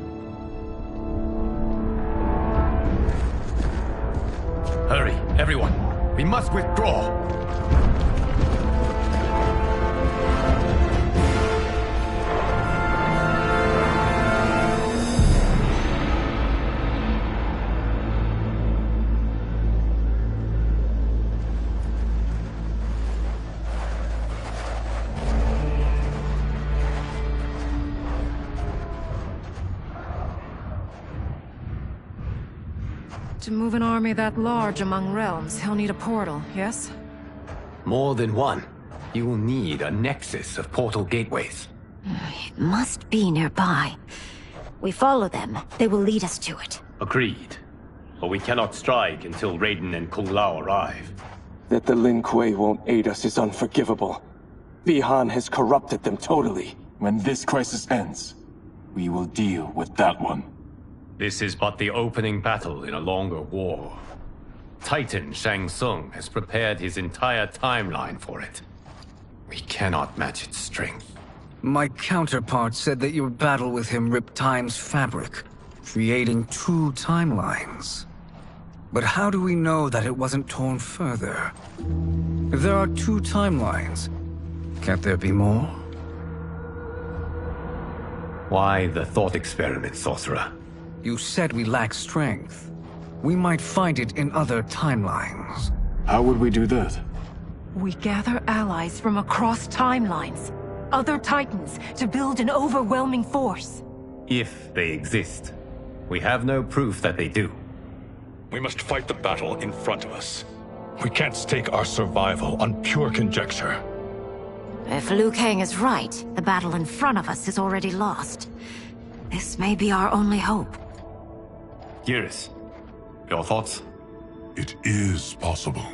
Hurry, everyone. We must withdraw. To move an army that large among realms, he'll need a portal, yes? More than one. You will need a nexus of portal gateways. It must be nearby. We follow them. They will lead us to it. Agreed. But we cannot strike until Raiden and Kung Lao arrive. That the Lin Kuei won't aid us is unforgivable. Bihan has corrupted them totally. When this crisis ends, we will deal with that one. This is but the opening battle in a longer war. Titan Shang Tsung has prepared his entire timeline for it. We cannot match its strength. My counterpart said that your battle with him ripped time's fabric, creating two timelines. But how do we know that it wasn't torn further? If there are two timelines, can't there be more? Why the thought experiment, sorcerer? You said we lack strength. We might find it in other timelines. How would we do that? We gather allies from across timelines, other titans, to build an overwhelming force. If they exist. We have no proof that they do. We must fight the battle in front of us. We can't stake our survival on pure conjecture. If Liu Kang is right, the battle in front of us is already lost. This may be our only hope. Geras, your thoughts? It is possible.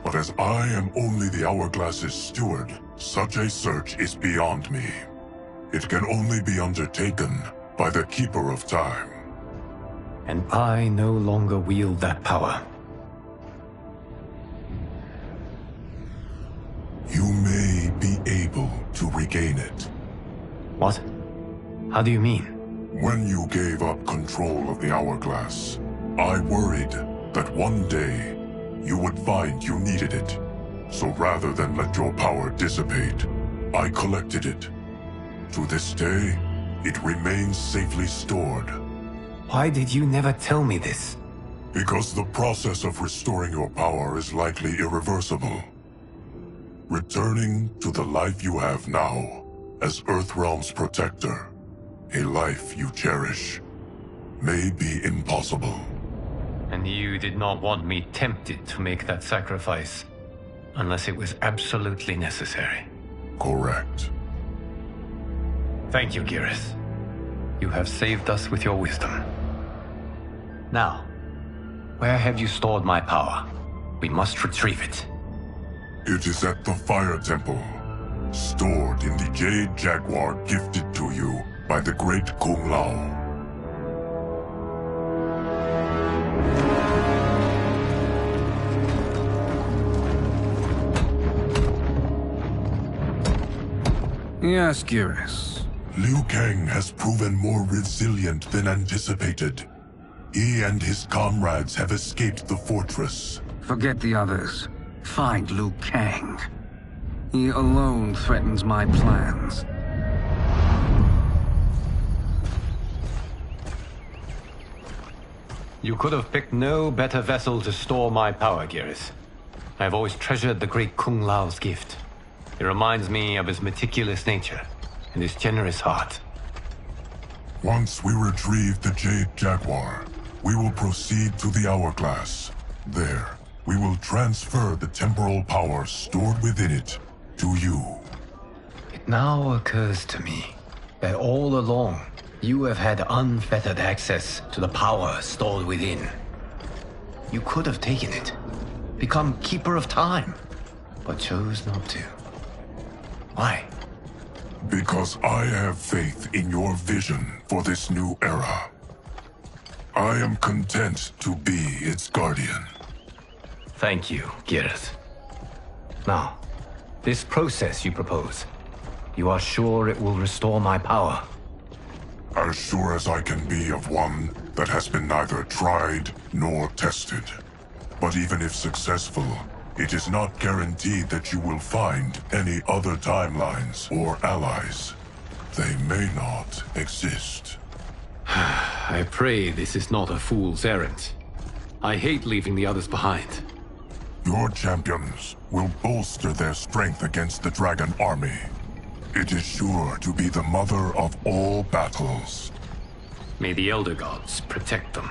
But as I am only the Hourglass's steward, such a search is beyond me. It can only be undertaken by the Keeper of Time. And I no longer wield that power. You may be able to regain it. What? How do you mean? When you gave up control of the Hourglass, I worried that one day you would find you needed it. So rather than let your power dissipate, I collected it. To this day, it remains safely stored. Why did you never tell me this? Because the process of restoring your power is likely irreversible. Returning to the life you have now, as Earthrealm's protector, a life you cherish, may be impossible. And you did not want me tempted to make that sacrifice, unless it was absolutely necessary. Correct. Thank you, Geras. You have saved us with your wisdom. Now, where have you stored my power? We must retrieve it. It is at the Fire Temple, stored in the Jade Jaguar gifted to you by the great Kung Lao. Yes, Geras. Liu Kang has proven more resilient than anticipated. He and his comrades have escaped the fortress. Forget the others. Find Liu Kang. He alone threatens my plans. You could have picked no better vessel to store my power, Geras. I have always treasured the great Kung Lao's gift. It reminds me of his meticulous nature and his generous heart. Once we retrieve the Jade Jaguar, we will proceed to the Hourglass. There, we will transfer the temporal power stored within it to you. It now occurs to me that all along, you have had unfettered access to the power stored within. You could have taken it, become Keeper of Time, but chose not to. Why? Because I have faith in your vision for this new era. I am content to be its guardian. Thank you, Geras. Now, this process you propose, you are sure it will restore my power? As sure as I can be of one that has been neither tried nor tested. But even if successful, it is not guaranteed that you will find any other timelines or allies. They may not exist. I pray this is not a fool's errand. I hate leaving the others behind. Your champions will bolster their strength against the Dragon Army. It is sure to be the mother of all battles. May the Elder Gods protect them.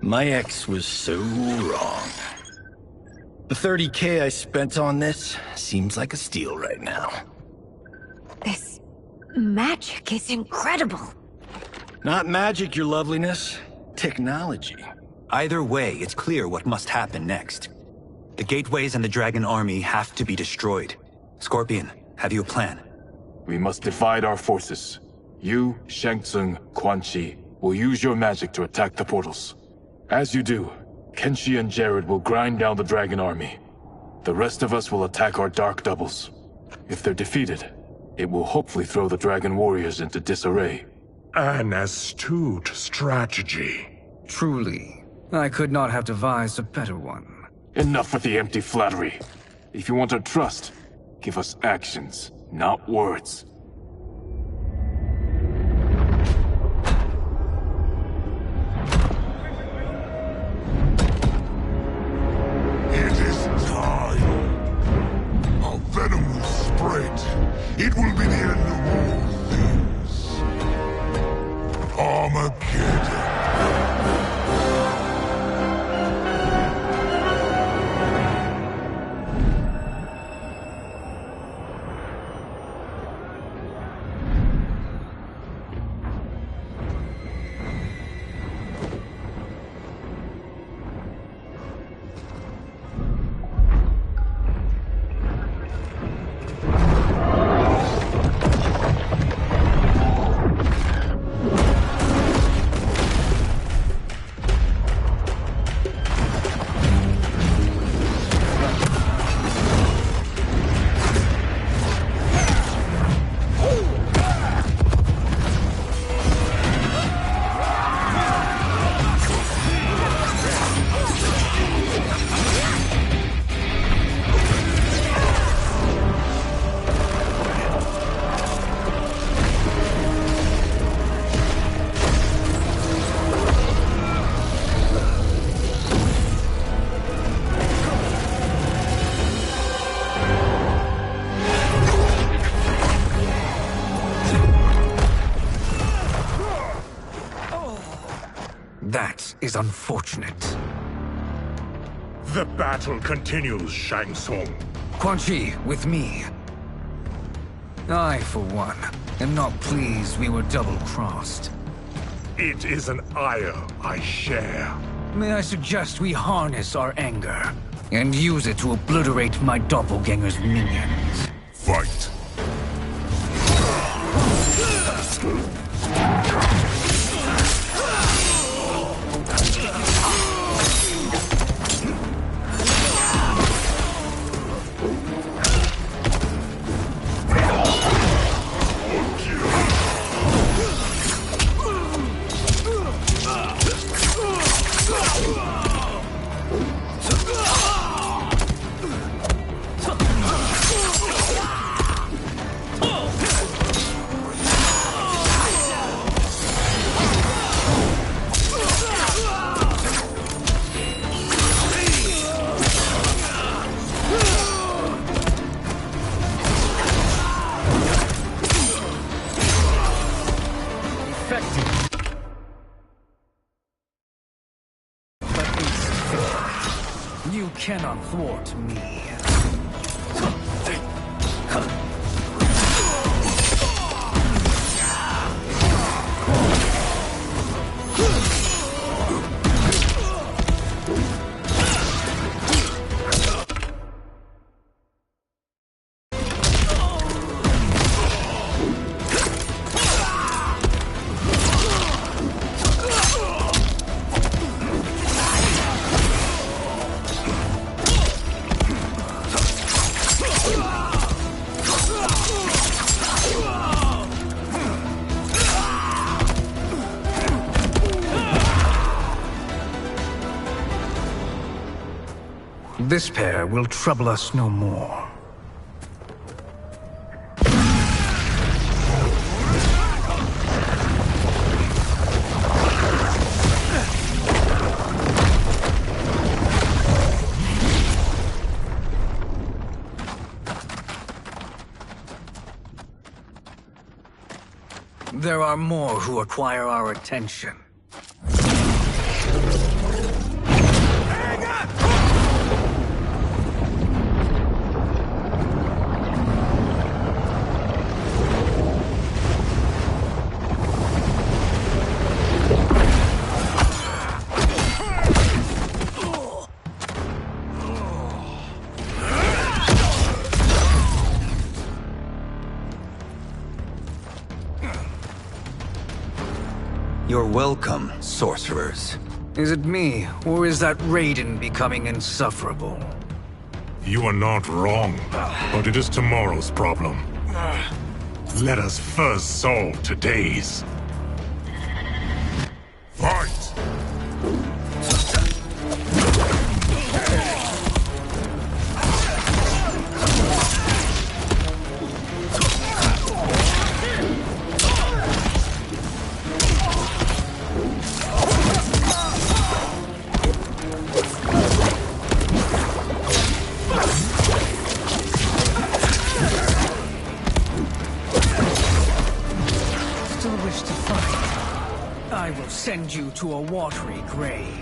My ex was so wrong. The 30K I spent on this seems like a steal right now. This magic is incredible. Not magic, your loveliness. Technology. Either way, it's clear what must happen next. The gateways and the Dragon Army have to be destroyed. Scorpion, have you a plan? We must divide our forces. You, Shang Tsung, Quan Chi will use your magic to attack the portals. As you do, Kenshi and Jared will grind down the Dragon Army. The rest of us will attack our dark doubles. If they're defeated, it will hopefully throw the Dragon Warriors into disarray. An astute strategy. Truly, I could not have devised a better one. Enough with the empty flattery. If you want our trust, give us actions, not words. It is time. Our venom will spread. It will be the end of all things. Armageddon. That is unfortunate. The battle continues, Shang Tsung. Quan Chi, with me. I, for one, am not pleased we were double-crossed. It is an ire I share. May I suggest we harness our anger and use it to obliterate my doppelganger's minions? Fight. You cannot thwart me. This pair will trouble us no more. There are more who require our attention. You're welcome, sorcerers. Is it me, or is that Raiden becoming insufferable? You are not wrong, but it is tomorrow's problem. Let us first solve today's. Fight! Send you to a watery grave.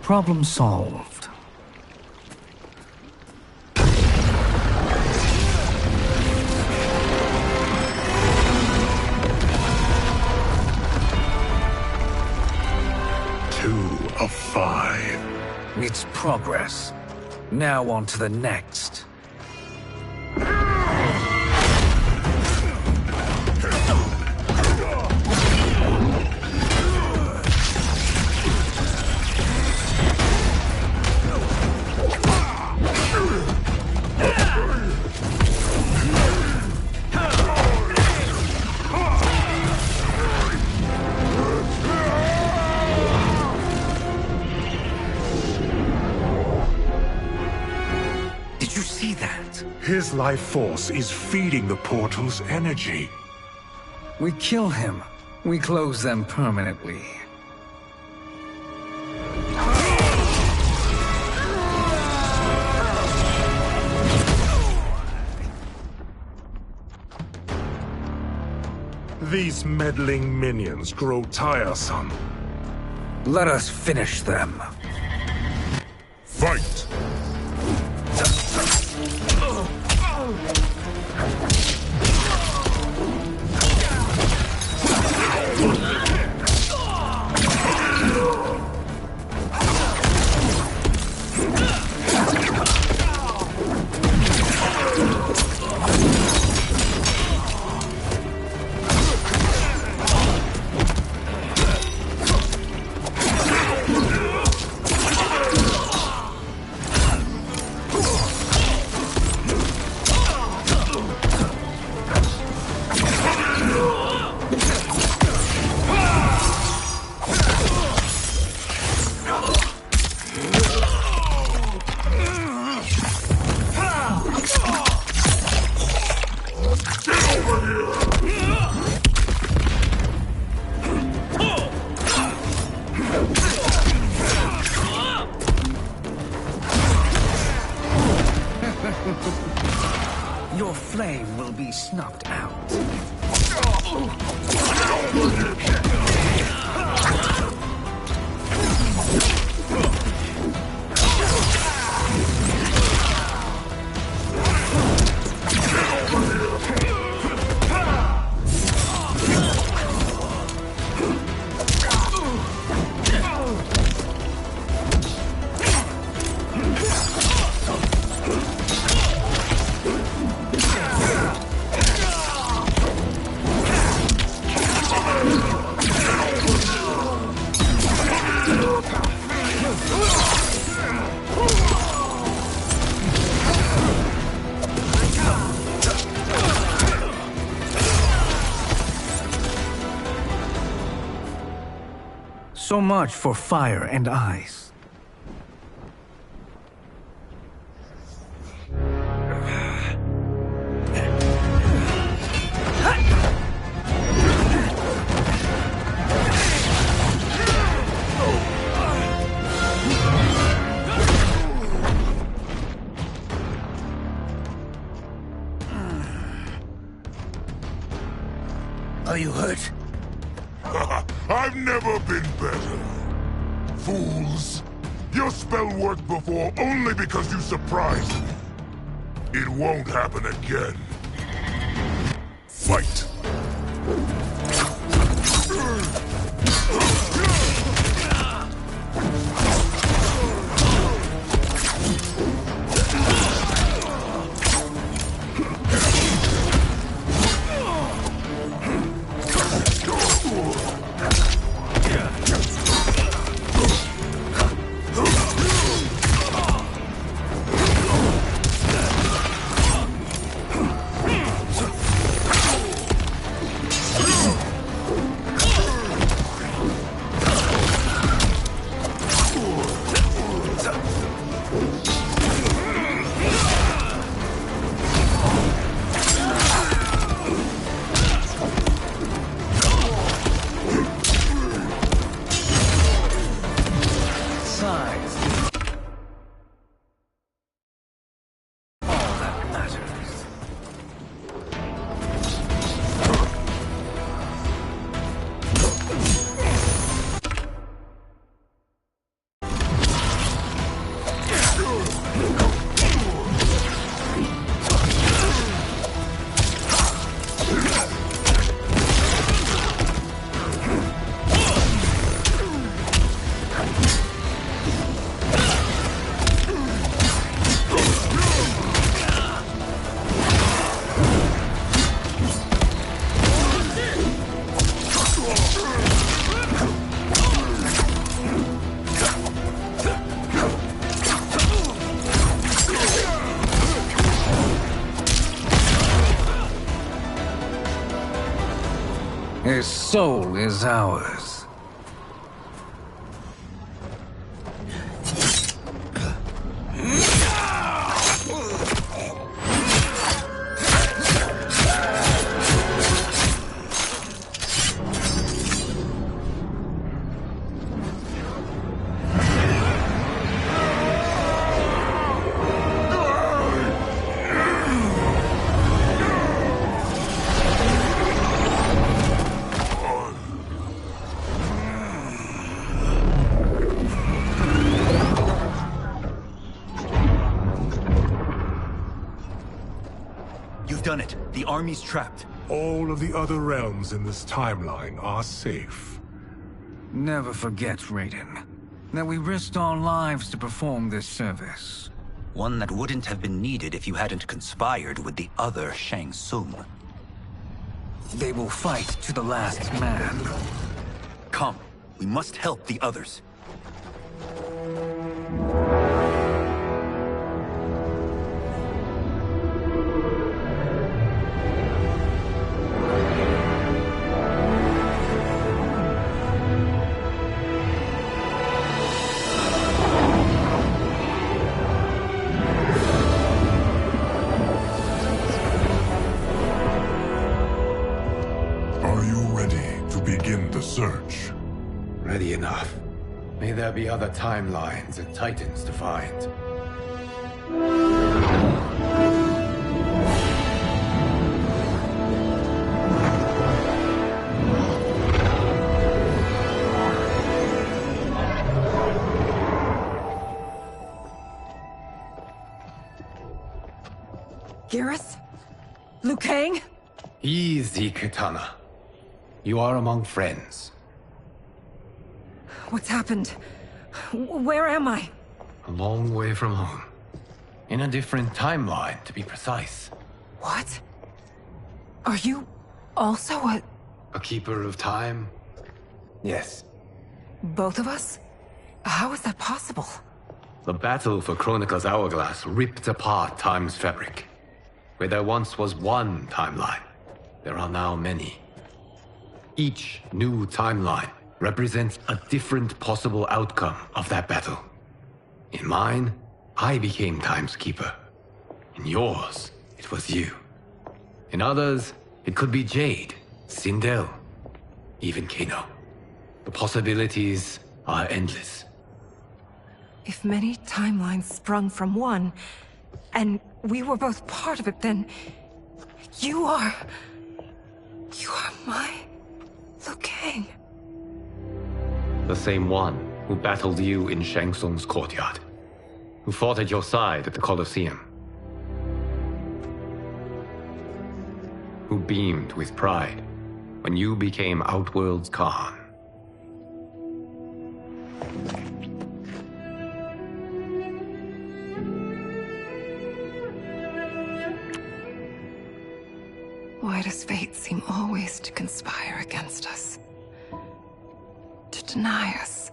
Problem solved. Two of 5. It's progress. Now on to the next. His life force is feeding the portal's energy. We kill him. We close them permanently. These meddling minions grow tiresome. Let us finish them. Fight! Your flame will be snuffed out. So much for fire and ice. Are you hurt? I've never been better. Fools! Your spell worked before only because you surprised me. It won't happen again. Fight! His soul is ours. Done it. The army's trapped. All of the other realms in this timeline are safe. Never forget, Raiden, that we risked our lives to perform this service. One that wouldn't have been needed if you hadn't conspired with the other Shang Tsung. They will fight to the last man. Come, we must help the others. Search. Ready enough. May there be other timelines and titans to find. Garrus? Liu Kang? Easy, Kitana. You are among friends. What's happened? Where am I? A long way from home. In a different timeline, to be precise. What? Are you also a keeper of time? Yes. Both of us? How is that possible? The battle for Chronica's Hourglass ripped apart time's fabric. Where there once was one timeline, there are now many. Each new timeline represents a different possible outcome of that battle. In mine, I became Time's Keeper. In yours, it was you. In others, it could be Jade, Sindel, even Kano. The possibilities are endless. If many timelines sprung from one, and we were both part of it, then you are... You are my Liu Kang. The same one who battled you in Shang Tsung's courtyard. Who fought at your side at the Colosseum. Who beamed with pride when you became Outworld's Khan. Why does fate seem always to conspire against us? To deny us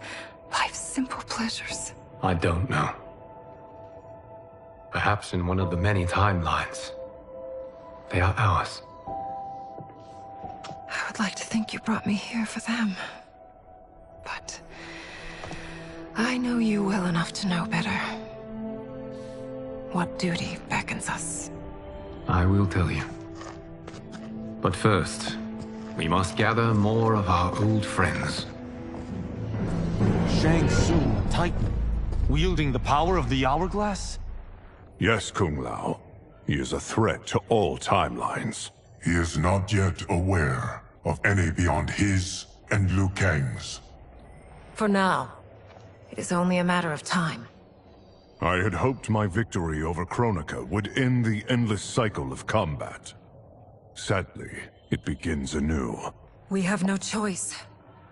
life's simple pleasures? I don't know. Perhaps in one of the many timelines, they are ours. I would like to think you brought me here for them. But I know you well enough to know better. What duty beckons us? I will tell you. But first, we must gather more of our old friends. Shang Tsung, Titan, wielding the power of the Hourglass? Yes, Kung Lao. He is a threat to all timelines. He is not yet aware of any beyond his and Liu Kang's. For now, it is only a matter of time. I had hoped my victory over Kronika would end the endless cycle of combat. Sadly, it begins anew. We have no choice.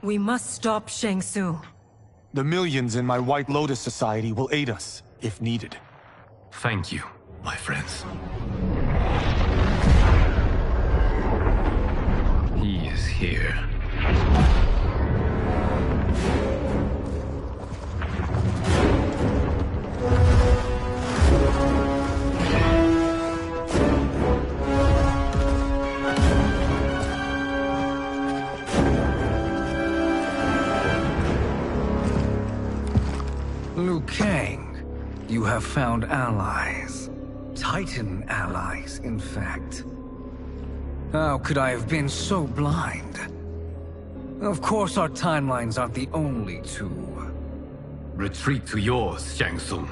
We must stop Shang Tsung. The millions in my White Lotus Society will aid us, if needed. Thank you, my friends. He is here. Liu Kang, you have found allies. Titan allies, in fact. How could I have been so blind? Of course our timelines aren't the only two. Retreat to yours, Shang Tsung.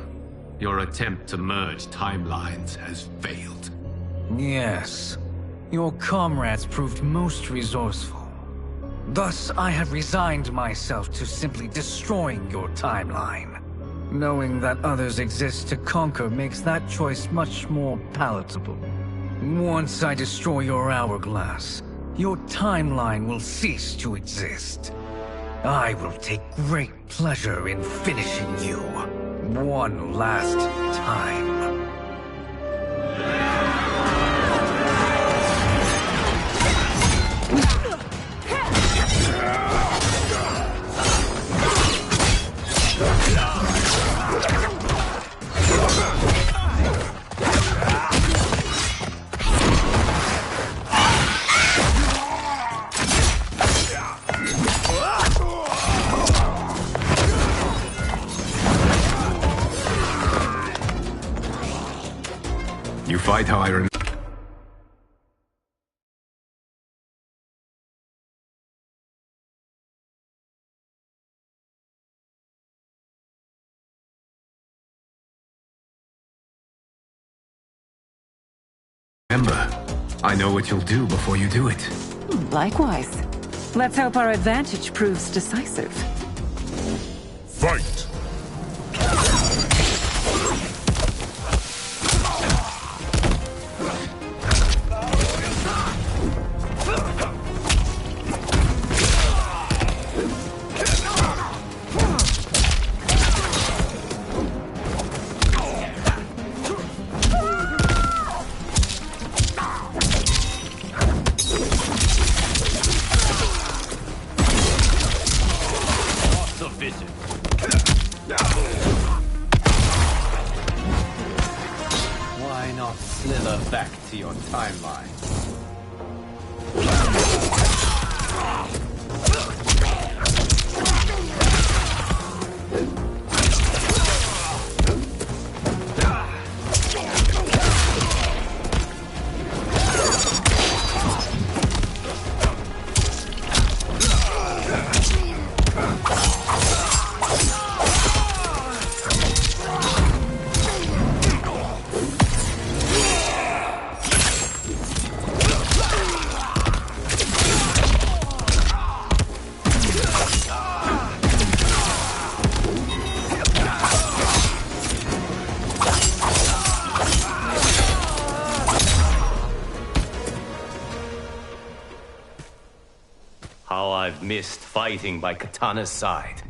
Your attempt to merge timelines has failed. Yes. Your comrades proved most resourceful. Thus, I have resigned myself to simply destroying your timeline. Knowing that others exist to conquer makes that choice much more palatable. Once I destroy your hourglass, your timeline will cease to exist. I will take great pleasure in finishing you, one last time. You fight how I remember. I know what you'll do before you do it. Likewise. Let's hope our advantage proves decisive. Fight! Why not slither back to your timeline? I've missed fighting by Katana's side.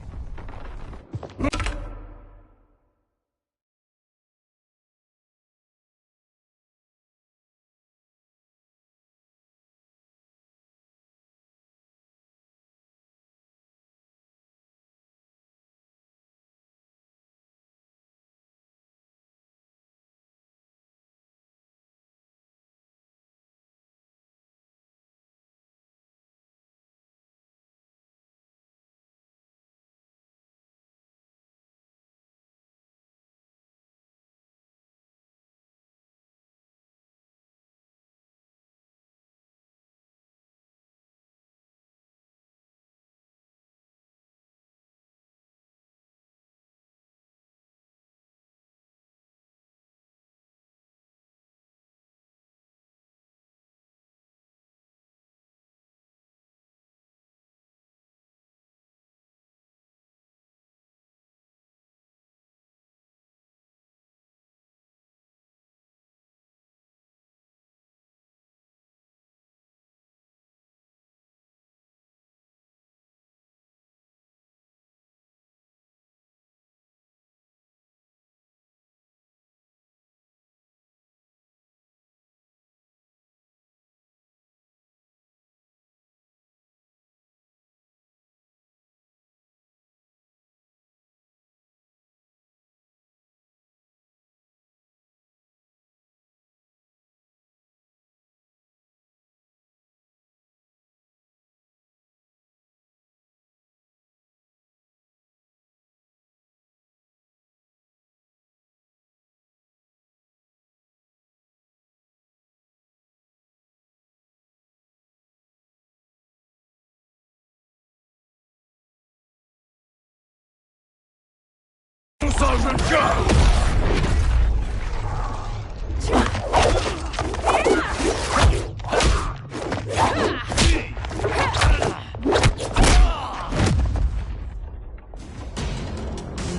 Sergeant, go!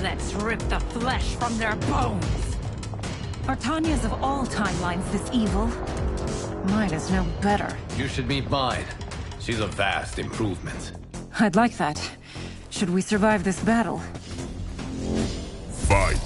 Let's rip the flesh from their bones. Are Tanya's of all timelines this evil? Mine is no better. You should meet mine. She's a vast improvement. I'd like that. Should we survive this battle? Fight!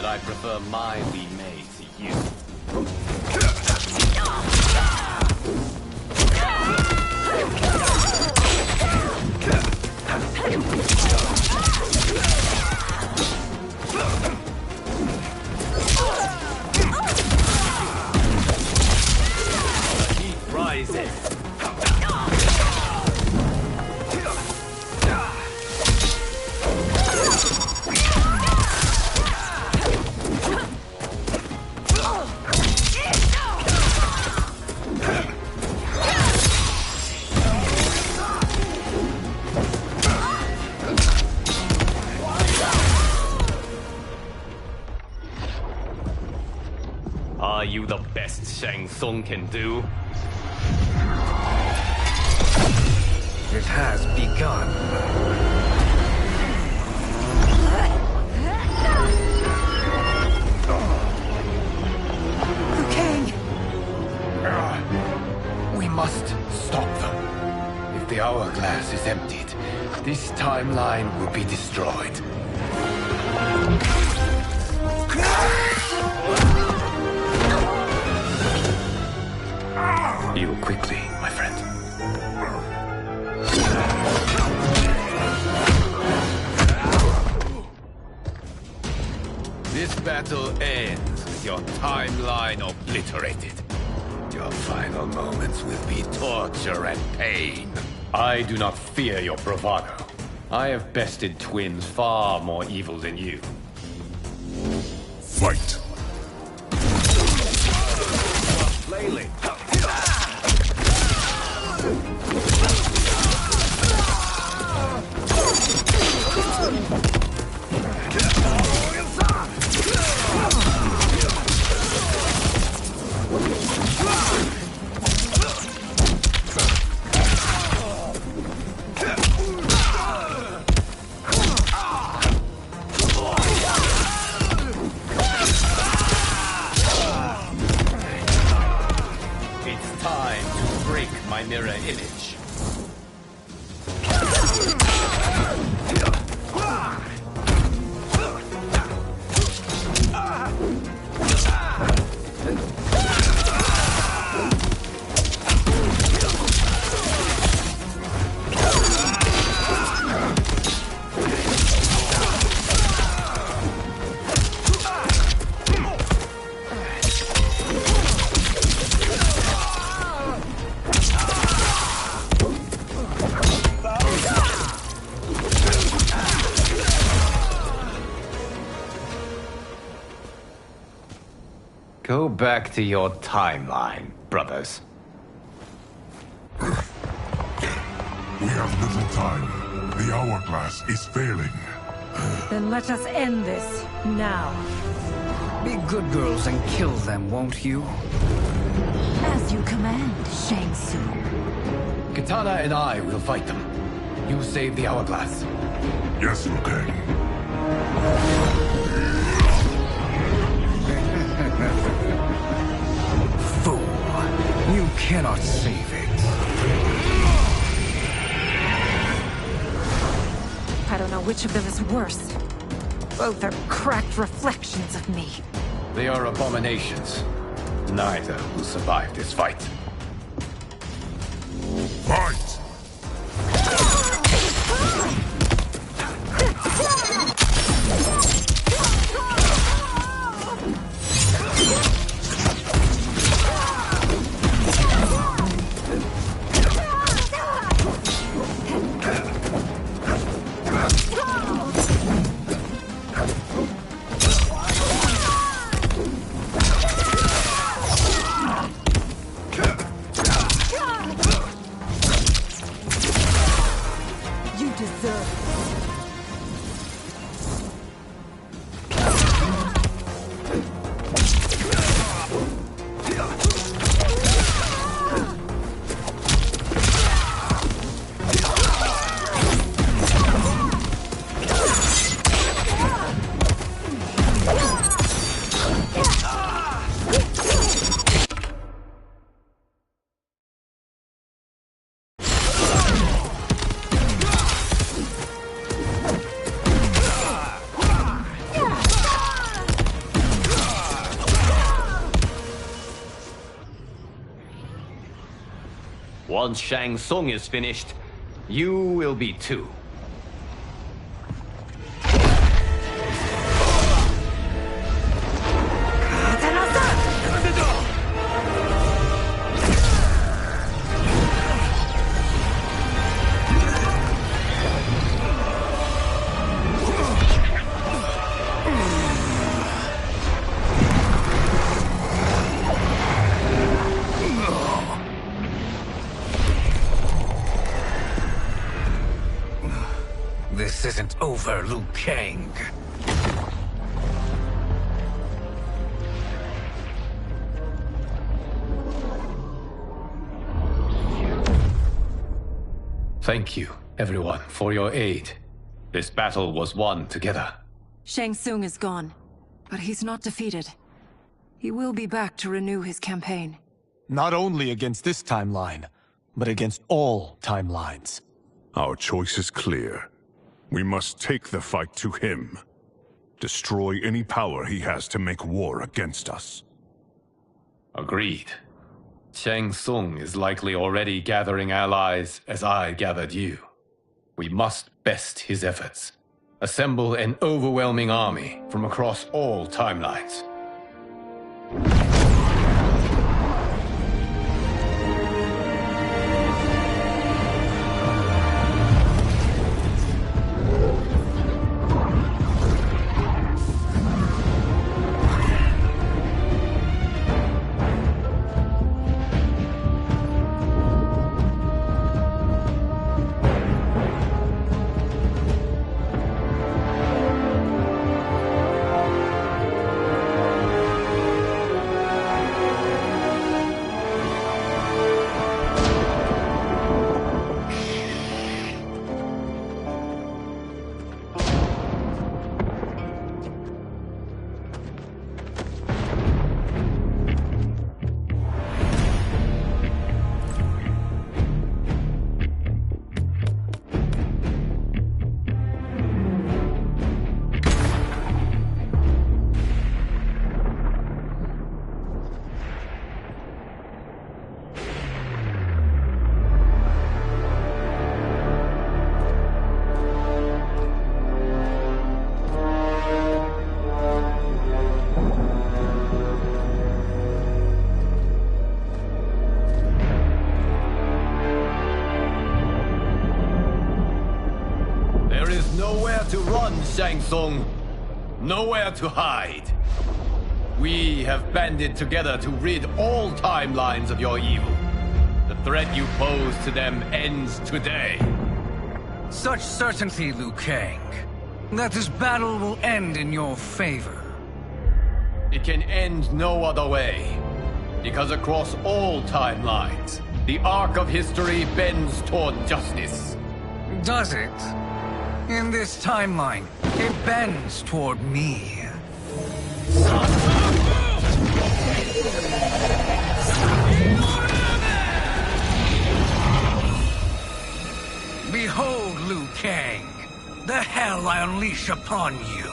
I prefer mine be made to you. The heat rises. Are you the best Shang Tsung can do? It has begun. We must stop them. If the hourglass is emptied, this timeline will be destroyed. Heal quickly, my friend. This battle ends with your timeline obliterated. Your final moments will be torture and pain. I do not fear your bravado. I have bested twins far more evil than you. Fight! failing. It's time to break my mirror image. Go back to your timeline, brothers. We have little time. The hourglass is failing. Then let us end this, now. Be good girls and kill them, won't you? As you command, Shang Tsung. Katana and I will fight them. You save the hourglass. Yes, Liu Kang. Fool! You cannot save it. I don't know which of them is worse. Both are cracked reflections of me. They are abominations. Neither will survive this fight. Fight! You deserve it. Once Shang Tsung is finished, you will be too. This isn't over, Liu Kang. Thank you, everyone, for your aid. This battle was won together. Shang Tsung is gone, but he's not defeated. He will be back to renew his campaign. Not only against this timeline, but against all timelines. Our choice is clear. We must take the fight to him. Destroy any power he has to make war against us. Agreed. Shang Tsung is likely already gathering allies as I gathered you. We must best his efforts. Assemble an overwhelming army from across all timelines. nowhere to run, Shang Tsung. Nowhere to hide. We have banded together to rid all timelines of your evil. The threat you pose to them ends today. Such certainty, Liu Kang, that this battle will end in your favor. It can end no other way. Because across all timelines, the arc of history bends toward justice. Does it? In this timeline, it bends toward me. Behold, Liu Kang, the hell I unleash upon you.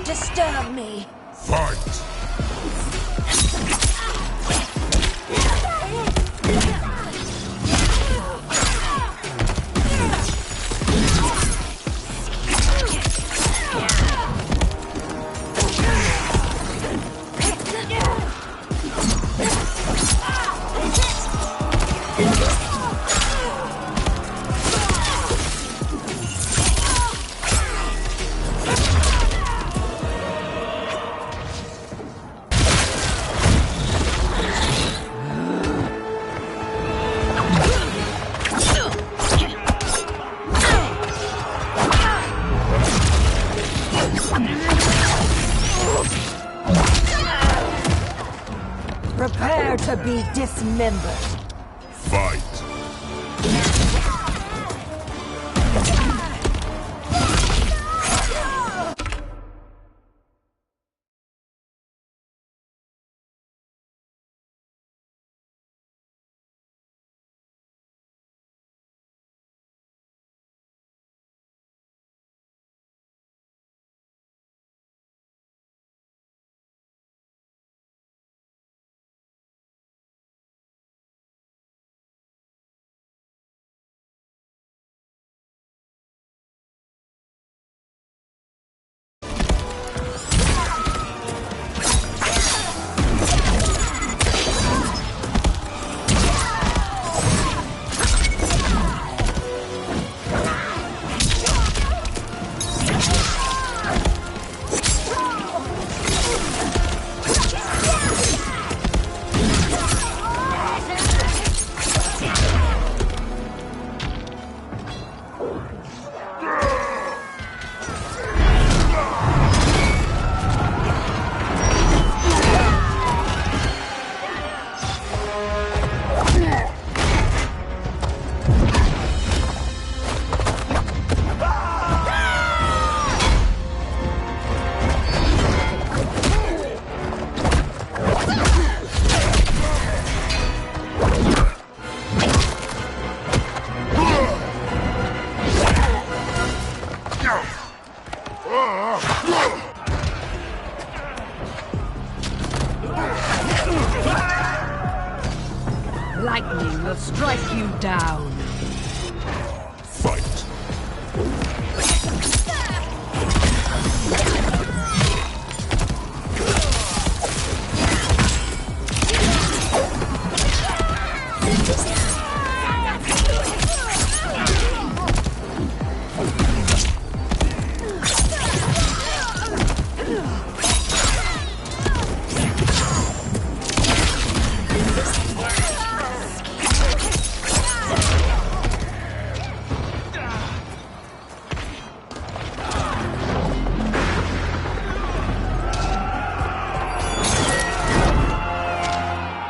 Disturb me. Fight! Prepare to be dismembered. Fight! lightning will strike you down. Fight.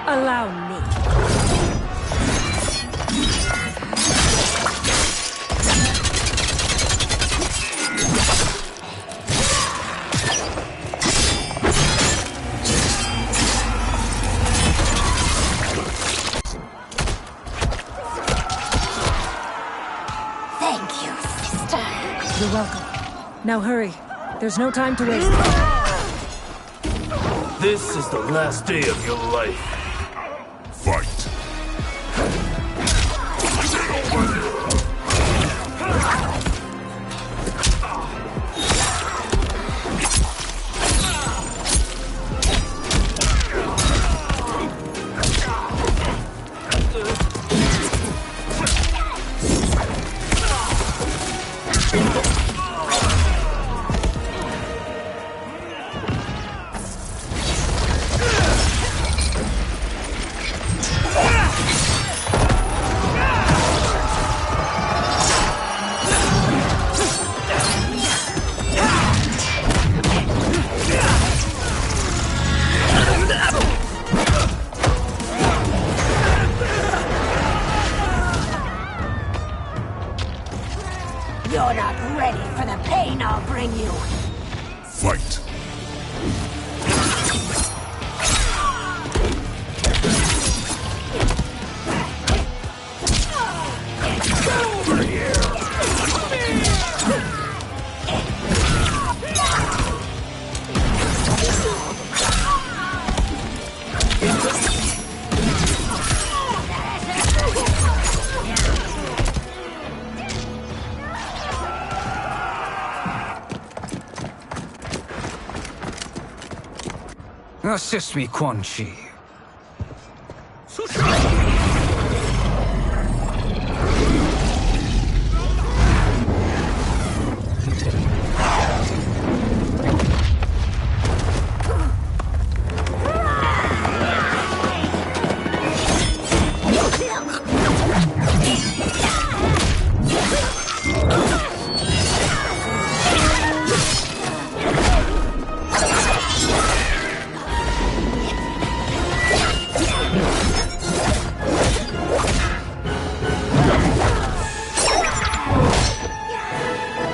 Allow me. Thank you, sister. You're welcome. Now hurry. There's no time to waste. This is the last day of your life. Fight. You're not ready for the pain I'll bring you. Fight. Over here! Assist me, Quan Chi.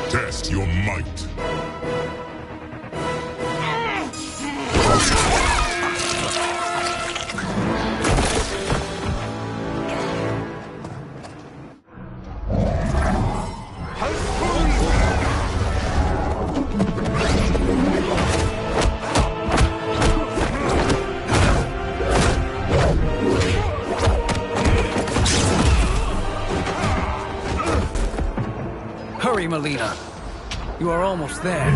Test your might. Hurry, Melina. You are almost there.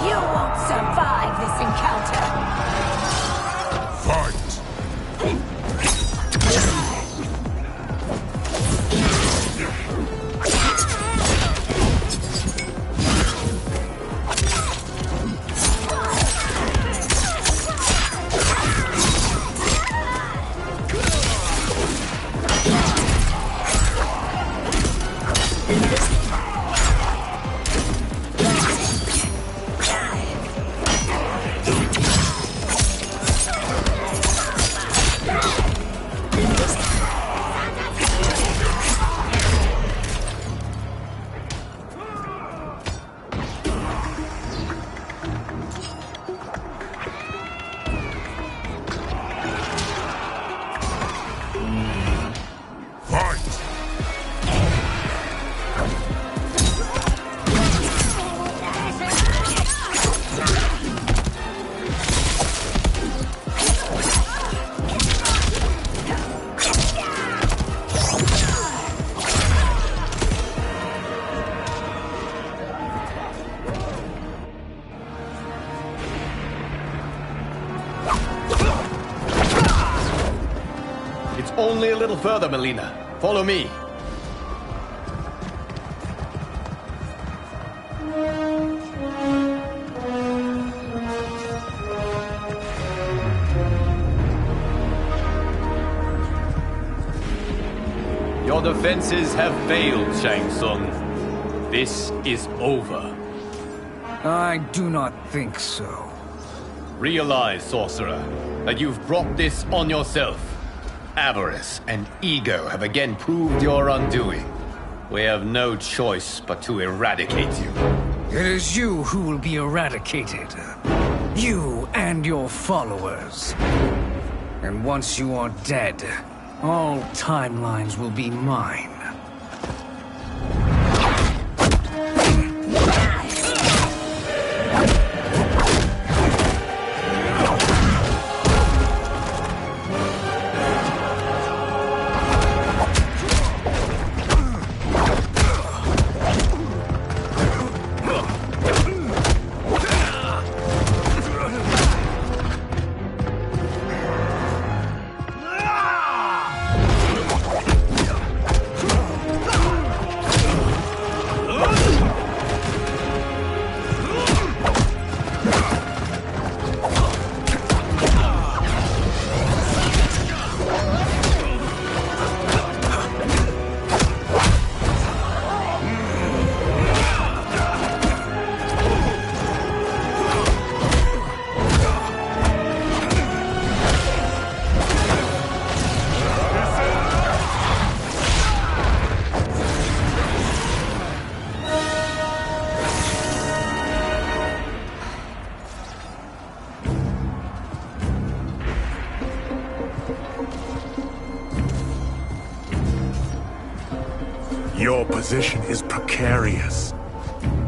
You won't survive this encounter. Fight. Only a little further, Melina. Follow me. Your defenses have failed, Shang Tsung. This is over. I do not think so. Realize, sorcerer, that you've brought this on yourself. Avarice and ego have again proved your undoing. We have no choice but to eradicate you. It is you who will be eradicated. You and your followers. And once you are dead, all timelines will be mine. Your position is precarious.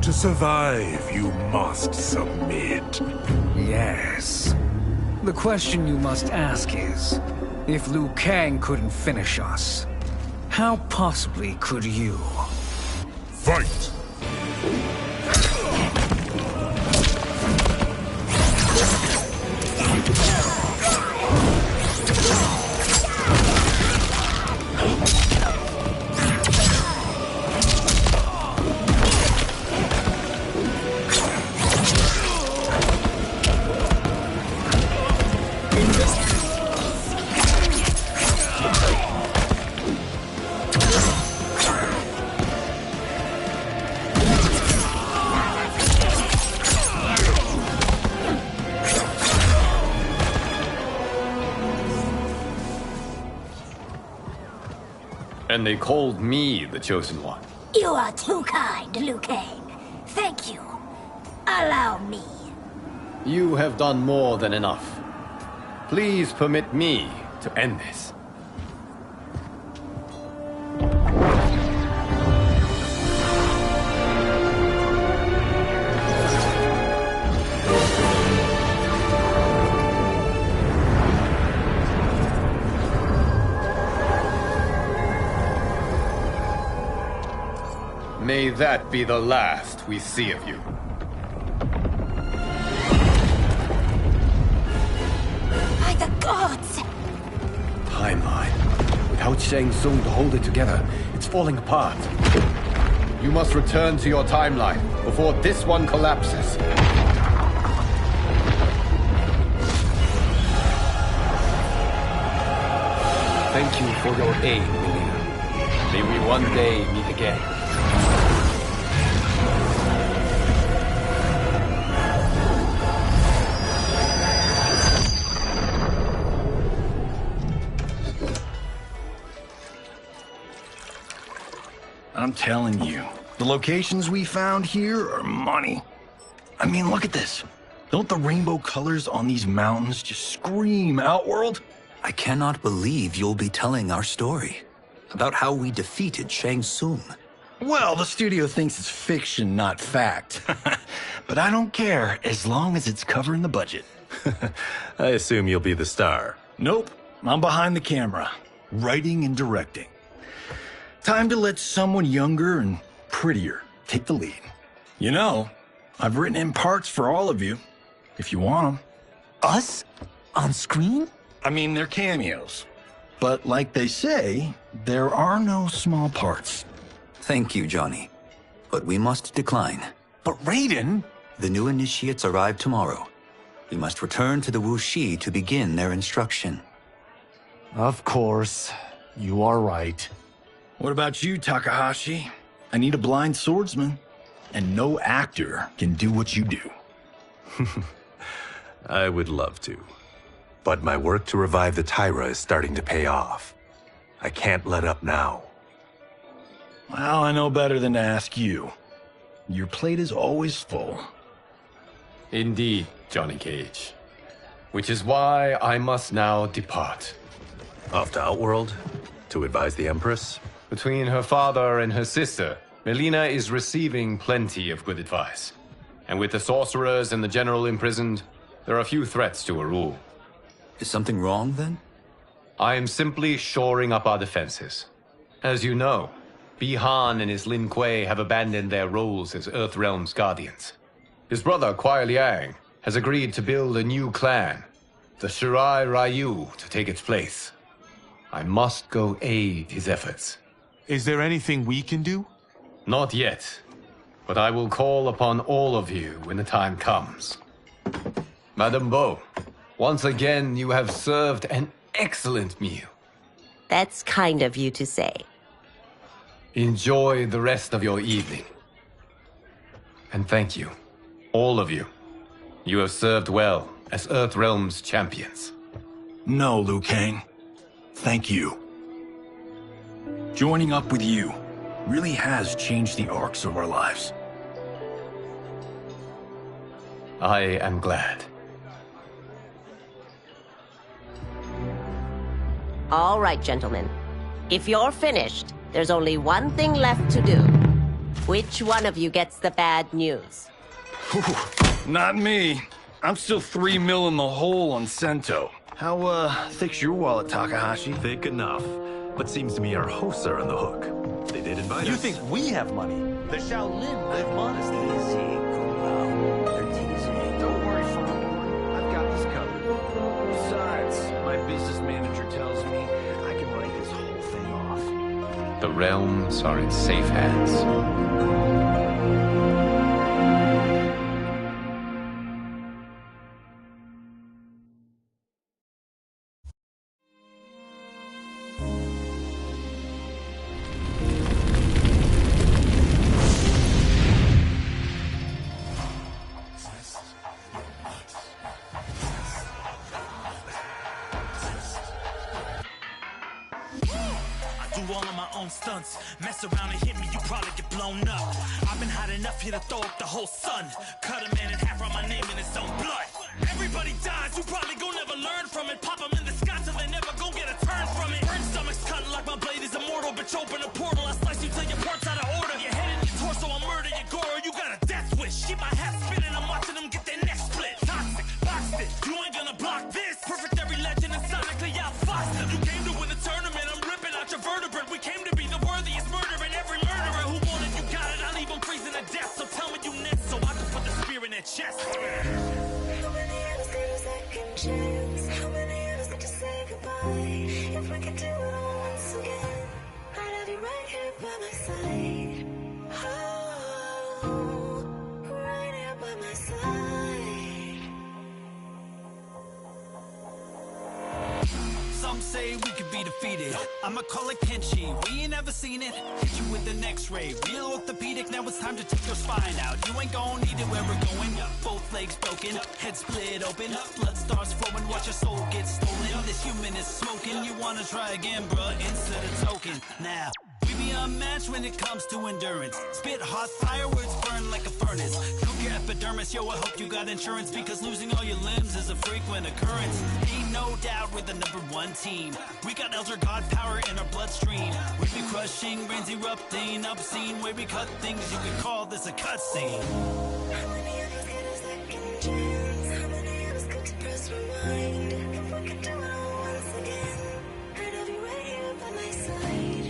To survive, you must submit. Yes. The question you must ask is, if Liu Kang couldn't finish us, how possibly could you? Fight! And they called me the Chosen One. You are too kind, Liu Kang. Thank you. Allow me. You have done more than enough. Please permit me to end this. May that be the last we see of you. By the gods! Timeline. Without Shang Tsung to hold it together, it's falling apart. You must return to your timeline before this one collapses. Thank you for your aid, Melina. May we one day meet again. I'm telling you, the locations we found here are money. I mean, look at this. Don't the rainbow colors on these mountains just scream Outworld? I cannot believe you'll be telling our story about how we defeated Shang Tsung. Well, the studio thinks it's fiction, not fact. But I don't care, as long as it's covering the budget. I assume you'll be the star. Nope, I'm behind the camera, writing and directing. Time to let someone younger and prettier take the lead. You know, I've written in parts for all of you, if you want them. Us? On screen? I mean, they're cameos. But like they say, there are no small parts. Thank you, Johnny. But we must decline. But Raiden! The new initiates arrive tomorrow. We must return to the Wuxi to begin their instruction. Of course. You are right. What about you, Takahashi? I need a blind swordsman. And no actor can do what you do. I would love to. But my work to revive the Tyra is starting to pay off. I can't let up now. Well, I know better than to ask you. Your plate is always full. Indeed, Johnny Cage. Which is why I must now depart. Off to Outworld? To advise the Empress? Between her father and her sister, Melina is receiving plenty of good advice. And with the sorcerers and the general imprisoned, there are few threats to her rule. Is something wrong, then? I am simply shoring up our defenses. As you know, Bi-Han and his Lin Kuei have abandoned their roles as Earthrealm's guardians. His brother, Kuai Liang, has agreed to build a new clan, the Shirai Ryu, to take its place. I must go aid his efforts. Is there anything we can do? Not yet, but I will call upon all of you when the time comes. Madame Bo, once again you have served an excellent meal. That's kind of you to say. Enjoy the rest of your evening. And thank you, all of you. You have served well as Earthrealm's champions. No, Liu Kang. Thank you. Joining up with you really has changed the arcs of our lives. I am glad. All right, gentlemen. If you're finished, there's only one thing left to do. Which one of you gets the bad news? Not me. I'm still 3 mil in the hole on Sento. How, thick's your wallet, Takahashi? Thick enough. But seems to me our hosts are on the hook. They did invite us. You think we have money? The Shaolin live modestly. Don't worry, Farmer. I've got this covered. Besides, my business manager tells me I can write this whole thing off. The realms are in safe hands. Stunts. Mess around and hit me, you probably get blown up. I've been hot enough here to throw up the whole sun. Cut a man in half, write my name in his own blood. Everybody dies, you probably gon' never learn from it. Pop them in the sky till they never gon' get a turn from it. Burn stomachs cut like my blade is immortal. Bitch, open a portal, I slice you till your parts out of order. Your head in your torso, I murder your gore. You got a death wish. Keep my hat spinning, I'm watching them get their neck split. Toxic, boxed it, you ain't gonna block this. Perfect every legend and sonically outfoxed them. You came to win the tournament, I'm ripping out your vertebrae. We came to be the worthiest murdering every murderer who wanted you got it. I'll leave them freezing to death. So tell me you next so I can put the spear in their chest. How many others get a second chance? How many others get to say goodbye? If we could do it all once again, I'd have you right here by my side. Oh, right here by my side. Some say we could be defeated. I'ma call it Kenshi. We ain't never seen it. Hit you with an X-ray. Real orthopedic. Now it's time to take your spine out. You ain't gon' need it where we're going. Both legs broken, head split open. Blood starts flowing. Watch your soul get stolen. This human is smoking. You wanna try again, bruh? Insert a token. Now we be unmatched when it comes to endurance. Spit hot fireworks, burn like a furnace. Cook your epidermis, yo, I hope you got insurance, because losing all your limbs is a frequent occurrence. Ain't no doubt we're the #1 team. We got Elder God power in our bloodstream. We be crushing, brains erupting, obscene. Way we cut things, you could call this a cutscene. How many others get a second chance? How many others get to press rewind? If we could do it all once again, I'd have you right here by my side.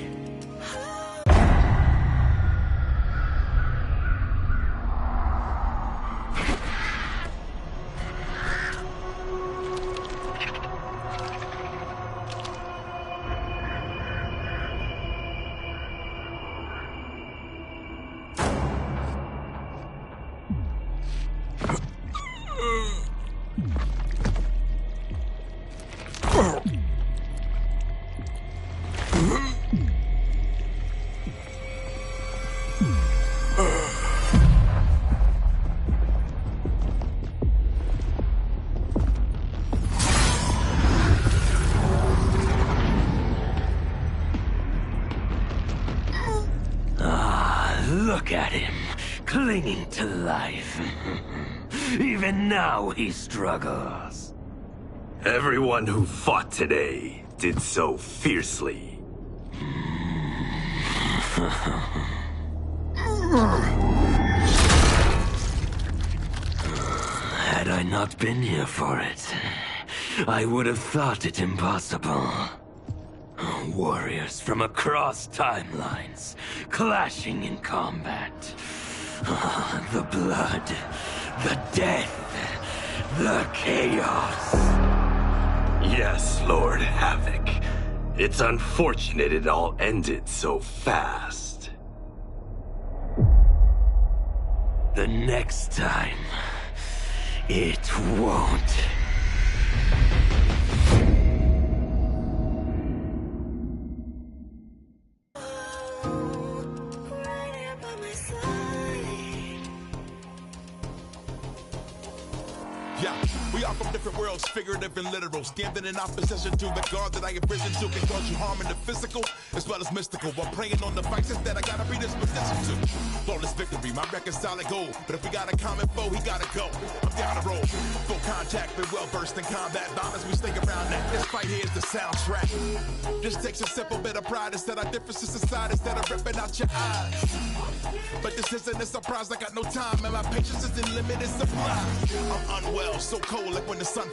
clinging to life. Even now he struggles. Everyone who fought today did so fiercely. Had I not been here for it, I would have thought it impossible. Warriors from across timelines, clashing in combat. The blood, the death, the chaos. Yes, Lord Havoc. It's unfortunate it all ended so fast. The next time, it won't. Yeah, we are from different worlds, figurative and literal. Standing in opposition to the God that I have risen to can cause you harm in the physical as well as mystical. While praying on the vices that I gotta be this position to. Flawless victory, my record's solid gold. But if we got a common foe, he gotta go. I'm down the road, full contact, been well versed in combat. Violence, we stay around that. This fight here is the soundtrack. This takes a simple bit of pride instead of differences aside, instead of ripping out your eyes. But this isn't a surprise, I got no time, and my patience is in limited supply. I'm unwell, so cold like when the sun